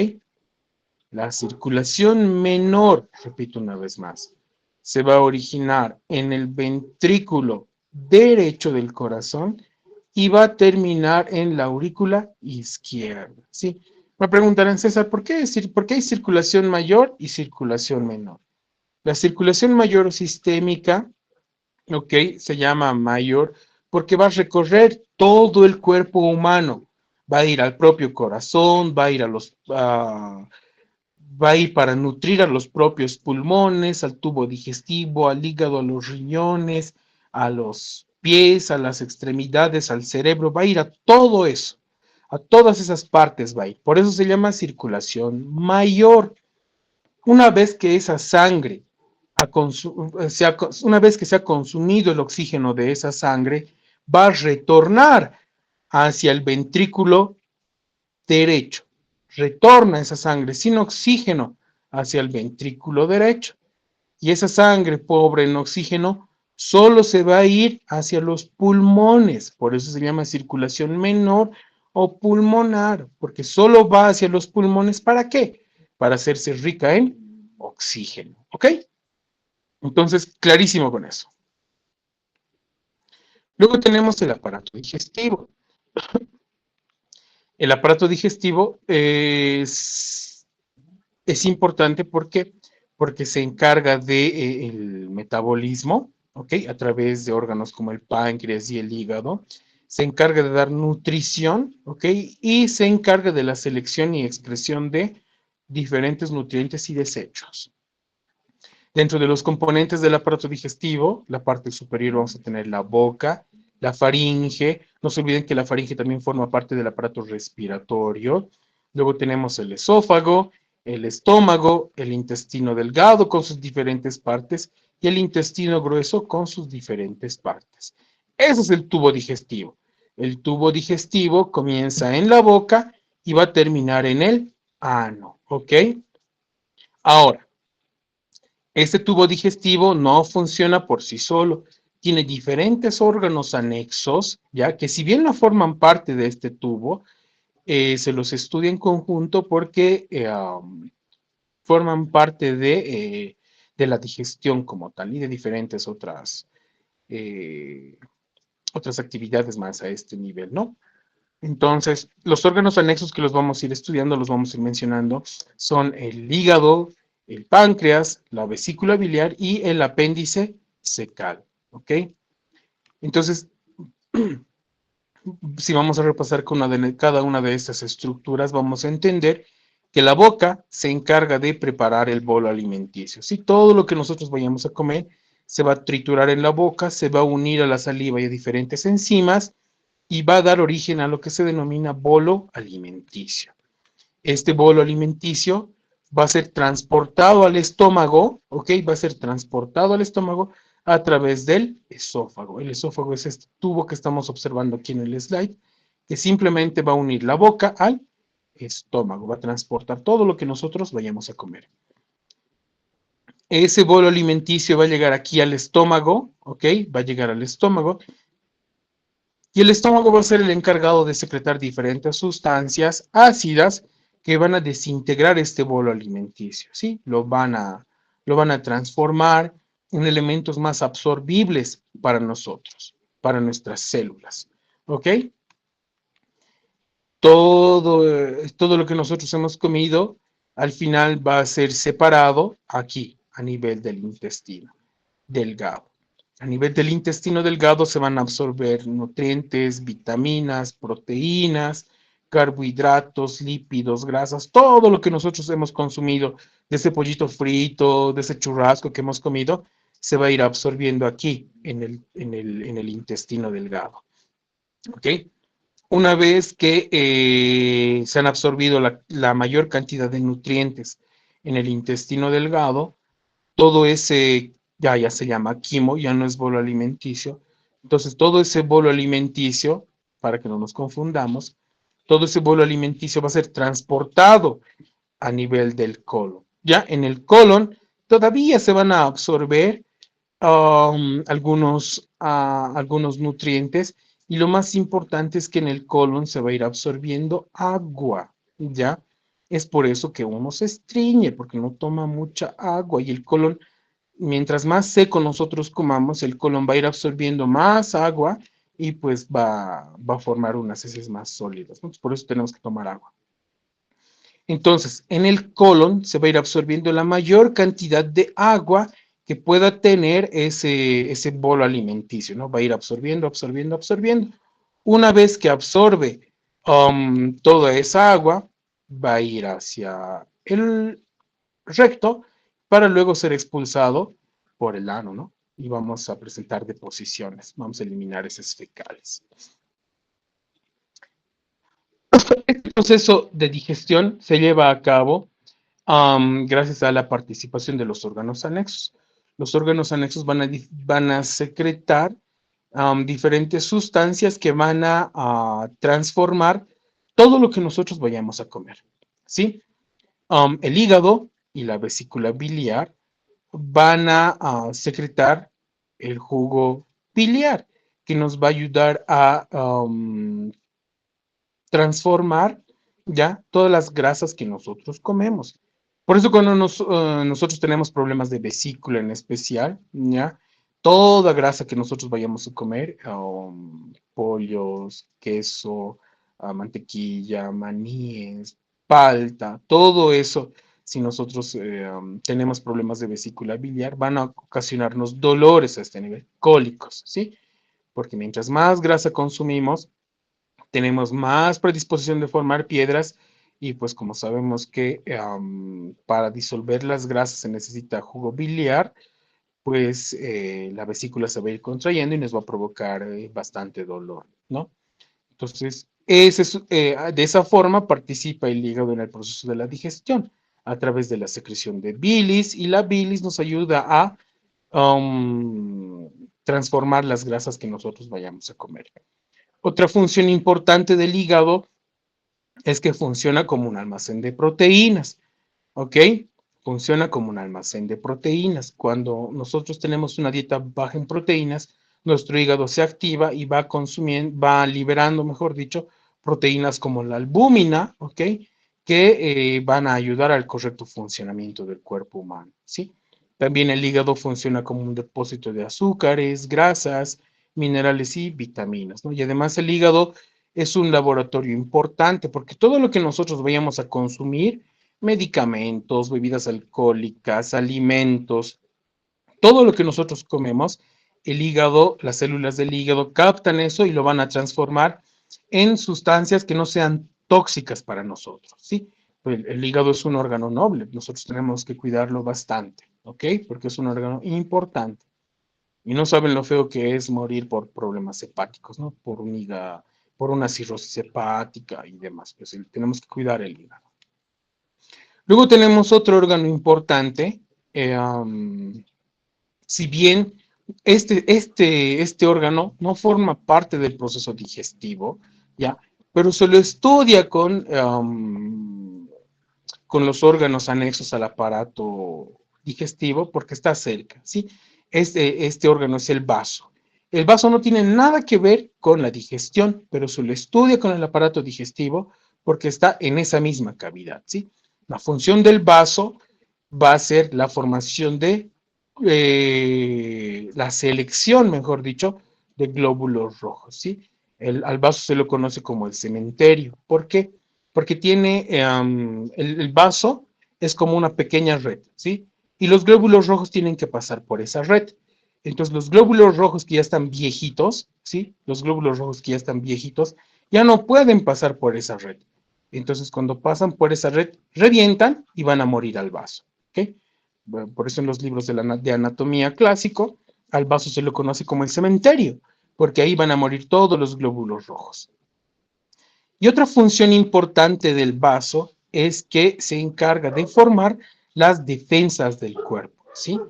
La circulación menor, repito una vez más, se va a originar en el ventrículo derecho del corazón y va a terminar en la aurícula izquierda, ¿sí? Me preguntarán, César, ¿por qué hay circulación mayor y circulación menor? La circulación mayor sistémica, ¿ok? Se llama mayor porque va a recorrer todo el cuerpo humano. Va a ir al propio corazón, va a ir para nutrir a los propios pulmones, al tubo digestivo, al hígado, a los riñones, a los pies, a las extremidades, al cerebro, va a ir a todo eso, a todas esas partes va a ir. Por eso se llama circulación mayor. Una vez que esa sangre, una vez que se ha consumido el oxígeno de esa sangre, va a retornar hacia el ventrículo derecho. Retorna esa sangre sin oxígeno hacia el ventrículo derecho. Y esa sangre pobre en oxígeno solo se va a ir hacia los pulmones. Por eso se llama circulación menor o pulmonar, porque solo va hacia los pulmones. ¿Para qué? Para hacerse rica en oxígeno. ¿Ok? Entonces, clarísimo con eso. Luego tenemos el aparato digestivo. El aparato digestivo es importante porque se encarga del metabolismo, ¿ok? A través de órganos como el páncreas y el hígado. Se encarga de dar nutrición, ¿ok? Y se encarga de la selección y expresión de diferentes nutrientes y desechos. Dentro de los componentes del aparato digestivo, la parte superior vamos a tener la boca, la faringe. No se olviden que la faringe también forma parte del aparato respiratorio. Luego tenemos el esófago, el estómago, el intestino delgado con sus diferentes partes y el intestino grueso con sus diferentes partes. Ese es el tubo digestivo. El tubo digestivo comienza en la boca y va a terminar en el ano, ¿ok? Ahora, este tubo digestivo no funciona por sí solo. Tiene diferentes órganos anexos, ya que si bien no forman parte de este tubo, se los estudia en conjunto porque forman parte de la digestión como tal y de diferentes eh, otras actividades más a este nivel, ¿no? Entonces, los órganos anexos que los vamos a ir estudiando, los vamos a ir mencionando, son el hígado, el páncreas, la vesícula biliar y el apéndice secal, ¿ok? Entonces, si vamos a repasar cada una de estas estructuras, vamos a entender que la boca se encarga de preparar el bolo alimenticio. Si todo lo que nosotros vayamos a comer se va a triturar en la boca, se va a unir a la saliva y a diferentes enzimas y va a dar origen a lo que se denomina bolo alimenticio. Este bolo alimenticio va a ser transportado al estómago, ¿ok? Va a ser transportado al estómago a través del esófago. El esófago es este tubo que estamos observando aquí en el slide, que simplemente va a unir la boca al estómago, va a transportar todo lo que nosotros vayamos a comer. Ese bolo alimenticio va a llegar aquí al estómago, ¿ok? Va a llegar al estómago y el estómago va a ser el encargado de secretar diferentes sustancias ácidas que van a desintegrar este bolo alimenticio, ¿sí? Lo van a transformar en elementos más absorbibles para nosotros, para nuestras células, ¿ok? Todo lo que nosotros hemos comido al final va a ser separado aquí, a nivel del intestino delgado. A nivel del intestino delgado se van a absorber nutrientes, vitaminas, proteínas, carbohidratos, lípidos, grasas, todo lo que nosotros hemos consumido, de ese pollito frito, de ese churrasco que hemos comido, se va a ir absorbiendo aquí en el intestino delgado. ¿Ok? Una vez que se han absorbido la mayor cantidad de nutrientes en el intestino delgado, todo ese, ya se llama quimo, ya no es bolo alimenticio. Entonces, todo ese bolo alimenticio, para que no nos confundamos, todo ese bolo alimenticio va a ser transportado a nivel del colon. Ya en el colon todavía se van a absorber algunos nutrientes y lo más importante es que en el colon se va a ir absorbiendo agua, ¿ya? Es por eso que uno se estreñe, porque no toma mucha agua y el colon, mientras más seco nosotros comamos, el colon va a ir absorbiendo más agua y pues va a formar unas heces más sólidas, ¿no? Por eso tenemos que tomar agua. Entonces, en el colon se va a ir absorbiendo la mayor cantidad de agua que pueda tener ese bolo alimenticio, ¿no? Va a ir absorbiendo, absorbiendo, absorbiendo. Una vez que absorbe toda esa agua, va a ir hacia el recto para luego ser expulsado por el ano, ¿no? Y vamos a presentar deposiciones, vamos a eliminar heces fecales. Este proceso de digestión se lleva a cabo gracias a la participación de los órganos anexos. Los órganos anexos van a secretar diferentes sustancias que van a transformar todo lo que nosotros vayamos a comer, ¿sí? El hígado y la vesícula biliar van a secretar el jugo biliar, que nos va a ayudar a transformar ya todas las grasas que nosotros comemos. Por eso cuando nosotros tenemos problemas de vesícula en especial, ya toda grasa que nosotros vayamos a comer, pollos, queso, mantequilla, maníes, palta, todo eso, si nosotros tenemos problemas de vesícula biliar, van a ocasionarnos dolores a este nivel, cólicos, ¿sí? Porque mientras más grasa consumimos, tenemos más predisposición de formar piedras y pues como sabemos que para disolver las grasas se necesita jugo biliar, pues la vesícula se va a ir contrayendo y nos va a provocar bastante dolor, ¿no? Entonces, de esa forma participa el hígado en el proceso de la digestión, a través de la secreción de bilis, y la bilis nos ayuda a transformar las grasas que nosotros vayamos a comer. Otra función importante del hígado es que funciona como un almacén de proteínas, ¿ok? Funciona como un almacén de proteínas. Cuando nosotros tenemos una dieta baja en proteínas, nuestro hígado se activa y va consumiendo, va liberando, mejor dicho, proteínas como la albúmina, ¿ok? Que van a ayudar al correcto funcionamiento del cuerpo humano, ¿sí? También el hígado funciona como un depósito de azúcares, grasas, minerales y vitaminas, ¿no? Y además el hígado es un laboratorio importante porque todo lo que nosotros vayamos a consumir, medicamentos, bebidas alcohólicas, alimentos, todo lo que nosotros comemos, el hígado, las células del hígado captan eso y lo van a transformar en sustancias que no sean tóxicas para nosotros, ¿sí? El hígado es un órgano noble, nosotros tenemos que cuidarlo bastante, ¿ok? Porque es un órgano importante. Y no saben lo feo que es morir por problemas hepáticos, ¿no? Por una cirrosis hepática y demás. Pues tenemos que cuidar el hígado. Luego tenemos otro órgano importante. Si bien este órgano no forma parte del proceso digestivo, ¿ya? Pero se lo estudia con los órganos anexos al aparato digestivo porque está cerca, ¿sí? Este órgano es el vaso. El vaso no tiene nada que ver con la digestión, pero se lo estudia con el aparato digestivo porque está en esa misma cavidad, ¿sí? La función del vaso va a ser la formación de la selección, mejor dicho, de glóbulos rojos, ¿sí? Al vaso se lo conoce como el cementerio. ¿Por qué? Porque tiene, el vaso es como una pequeña red, ¿sí? Y los glóbulos rojos tienen que pasar por esa red. Entonces, los glóbulos rojos que ya están viejitos, ¿sí? Los glóbulos rojos que ya están viejitos, ya no pueden pasar por esa red. Entonces, cuando pasan por esa red, revientan y van a morir al vaso, ¿ok? Bueno, por eso en los libros de anatomía clásico, al vaso se lo conoce como el cementerio, porque ahí van a morir todos los glóbulos rojos. Y otra función importante del vaso es que se encarga de formar las defensas del cuerpo, ¿sí?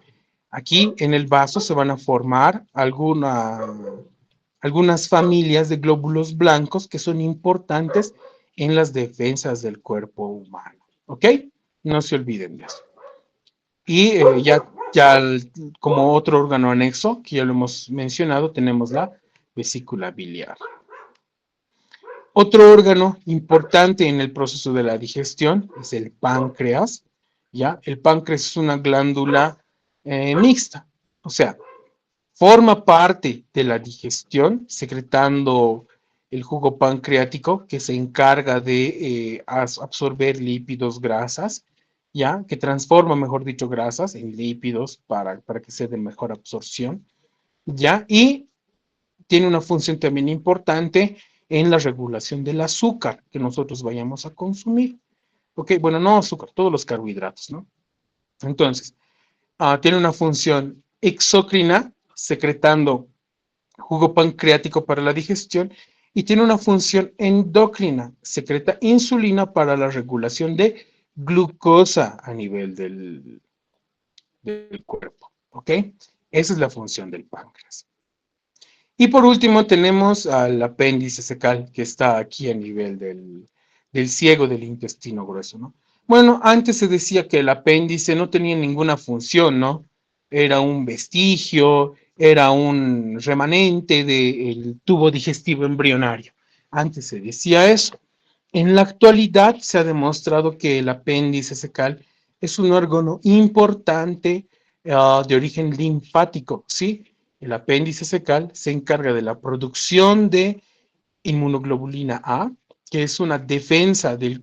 Aquí en el vaso se van a formar algunas familias de glóbulos blancos que son importantes en las defensas del cuerpo humano, ¿ok? No se olviden de eso. Y como otro órgano anexo, que ya lo hemos mencionado, tenemos la vesícula biliar. Otro órgano importante en el proceso de la digestión es el páncreas, ¿ya? El páncreas es una glándula mixta, o sea, forma parte de la digestión, secretando el jugo pancreático que se encarga de absorber lípidos, grasas, ¿ya? Que transforma, mejor dicho, grasas en lípidos para que sea de mejor absorción, ¿ya? Y tiene una función también importante en la regulación del azúcar que nosotros vayamos a consumir. Ok, bueno, no azúcar, todos los carbohidratos, ¿no? Entonces, tiene una función exocrina, secretando jugo pancreático para la digestión, y tiene una función endocrina, secreta insulina para la regulación de glucosa a nivel del cuerpo. ¿Ok? Esa es la función del páncreas. Y por último tenemos al apéndice secal que está aquí a nivel del ciego del intestino grueso, ¿no? Bueno, antes se decía que el apéndice no tenía ninguna función, ¿no? Era un vestigio, era un remanente del tubo digestivo embrionario. Antes se decía eso. En la actualidad se ha demostrado que el apéndice secal es un órgano importante de origen linfático, ¿sí? El apéndice secal se encarga de la producción de inmunoglobulina A, que es una defensa del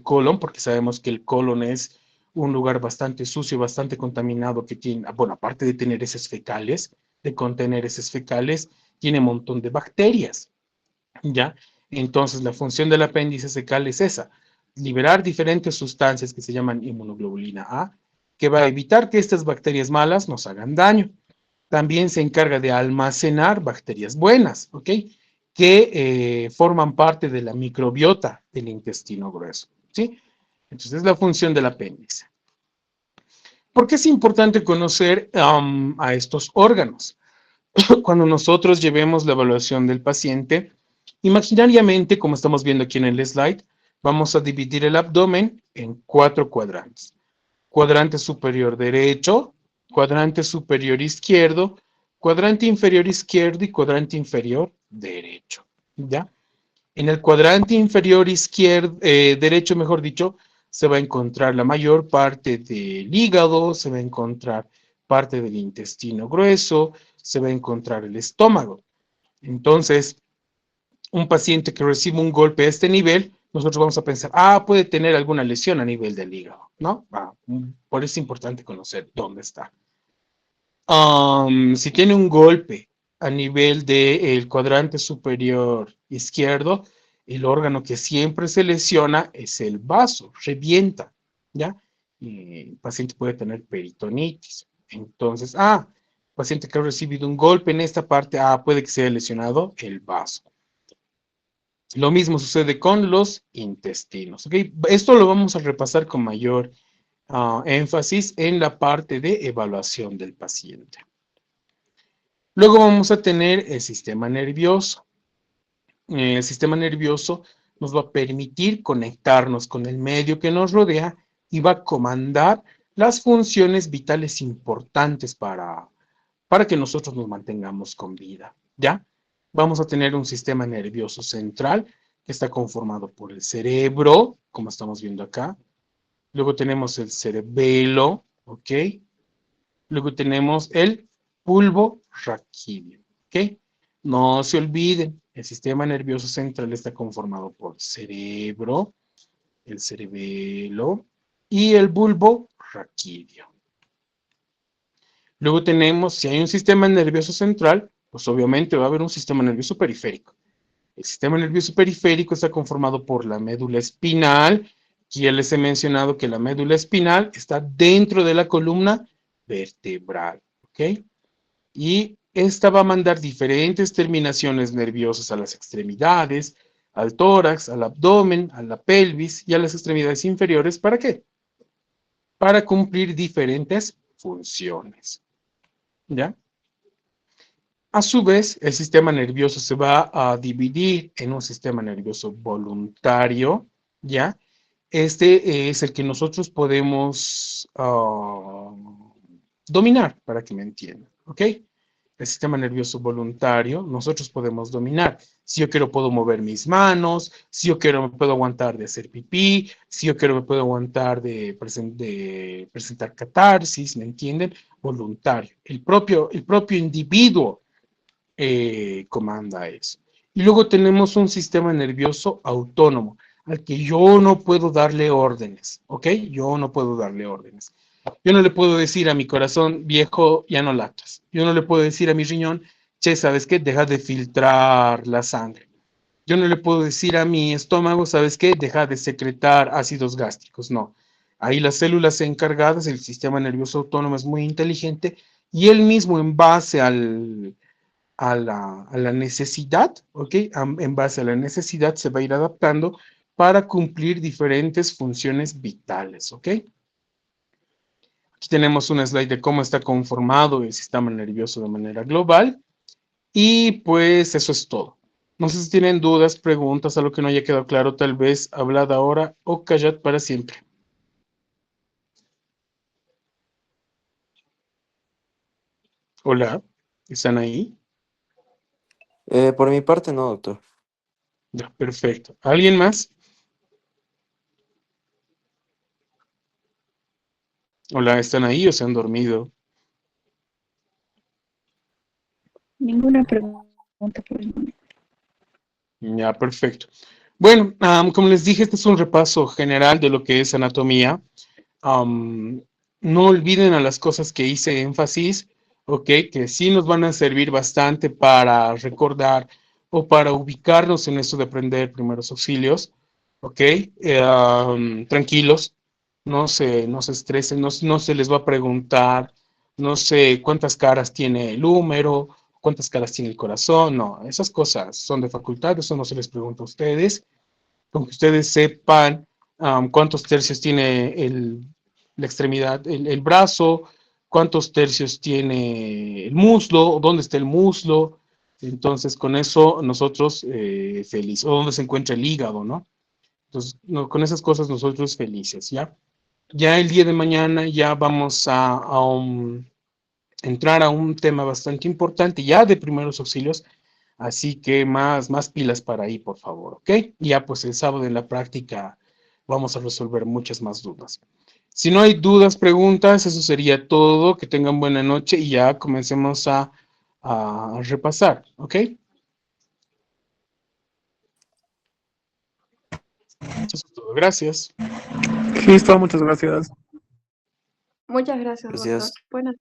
colon, porque sabemos que el colon es un lugar bastante sucio, bastante contaminado, que tiene, bueno, aparte de tener heces fecales, de contener heces fecales, tiene un montón de bacterias, ¿ya? Entonces, la función del apéndice secal es esa, liberar diferentes sustancias que se llaman inmunoglobulina A, que va a evitar que estas bacterias malas nos hagan daño. También se encarga de almacenar bacterias buenas, ¿ok? Que forman parte de la microbiota del intestino grueso, ¿sí? Entonces, es la función del apéndice. ¿Por qué es importante conocer a estos órganos? Cuando nosotros llevemos la evaluación del paciente, imaginariamente, como estamos viendo aquí en el slide, vamos a dividir el abdomen en 4 cuadrantes. Cuadrante superior derecho, cuadrante superior izquierdo, cuadrante inferior izquierdo y cuadrante inferior derecho. ¿Ya? En el cuadrante inferior izquierdo, derecho, mejor dicho, se va a encontrar la mayor parte del hígado, se va a encontrar parte del intestino grueso, se va a encontrar el estómago. Entonces, un paciente que recibe un golpe a este nivel, nosotros vamos a pensar, puede tener alguna lesión a nivel del hígado, ¿no? Por eso es importante conocer dónde está. Si tiene un golpe a nivel del cuadrante superior izquierdo, el órgano que siempre se lesiona es el vaso, revienta, ¿ya? Y el paciente puede tener peritonitis. Entonces, paciente que ha recibido un golpe en esta parte, puede que se haya lesionado el vaso. Lo mismo sucede con los intestinos, ¿ok? Esto lo vamos a repasar con mayor énfasis en la parte de evaluación del paciente. Luego vamos a tener el sistema nervioso. El sistema nervioso nos va a permitir conectarnos con el medio que nos rodea y va a comandar las funciones vitales importantes para que nosotros nos mantengamos con vida, ¿ya? Vamos a tener un sistema nervioso central que está conformado por el cerebro, como estamos viendo acá. Luego tenemos el cerebelo, ¿ok? Luego tenemos el bulbo raquídeo, ¿ok? No se olviden, el sistema nervioso central está conformado por cerebro, el cerebelo y el bulbo raquídeo. Luego tenemos, si hay un sistema nervioso central, pues obviamente va a haber un sistema nervioso periférico. El sistema nervioso periférico está conformado por la médula espinal, que ya les he mencionado que la médula espinal está dentro de la columna vertebral, ¿ok? Y esta va a mandar diferentes terminaciones nerviosas a las extremidades, al tórax, al abdomen, a la pelvis y a las extremidades inferiores. ¿Para qué? Para cumplir diferentes funciones, ¿ya? A su vez, el sistema nervioso se va a dividir en un sistema nervioso voluntario, ¿ya? Este es el que nosotros podemos dominar, para que me entiendan, ¿ok? El sistema nervioso voluntario, nosotros podemos dominar. Si yo quiero, puedo mover mis manos. Si yo quiero, me puedo aguantar de hacer pipí. Si yo quiero, me puedo aguantar de presentar catarsis, ¿me entienden? Voluntario. El propio individuo comanda eso. Y luego tenemos un sistema nervioso autónomo, al que yo no puedo darle órdenes, ¿ok? Yo no puedo darle órdenes. Yo no le puedo decir a mi corazón, viejo, ya no latas. Yo no le puedo decir a mi riñón, che, ¿sabes qué? Deja de filtrar la sangre. Yo no le puedo decir a mi estómago, ¿sabes qué? Deja de secretar ácidos gástricos. No. Ahí las células encargadas, el sistema nervioso autónomo es muy inteligente y él mismo en base a la necesidad, ¿ok? En base a la necesidad se va a ir adaptando para cumplir diferentes funciones vitales, ¿ok? Aquí tenemos un slide de cómo está conformado el sistema nervioso de manera global y pues eso es todo. No sé si tienen dudas, preguntas, algo que no haya quedado claro, tal vez hablad ahora o callad para siempre. Hola, ¿están ahí? Por mi parte, no, doctor. Ya, perfecto. ¿Alguien más? Hola, ¿están ahí o se han dormido? Ninguna pregunta por el momento. Ya, perfecto. Bueno, como les dije, este es un repaso general de lo que es anatomía. No olviden a las cosas que hice énfasis, ¿ok? Que sí nos van a servir bastante para recordar o para ubicarnos en esto de aprender primeros auxilios, ¿ok? Tranquilos, no se estresen, no se les va a preguntar, no sé cuántas caras tiene el húmero, cuántas caras tiene el corazón, no, esas cosas son de facultad, eso no se les pregunta a ustedes, con que ustedes sepan cuántos tercios tiene la extremidad, el brazo, cuántos tercios tiene el muslo, dónde está el muslo. Entonces, con eso nosotros felices, o dónde se encuentra el hígado, ¿no? Entonces, con esas cosas nosotros felices, ¿ya? Ya el día de mañana ya vamos a entrar a un tema bastante importante, ya de primeros auxilios, así que más pilas para ahí, por favor, ¿ok? Ya pues el sábado en la práctica vamos a resolver muchas más dudas. Si no hay dudas, preguntas, eso sería todo. Que tengan buena noche y ya comencemos a repasar, ¿ok? Eso es todo. Gracias. Listo, muchas gracias. Muchas gracias, doctor. Gracias. Buenas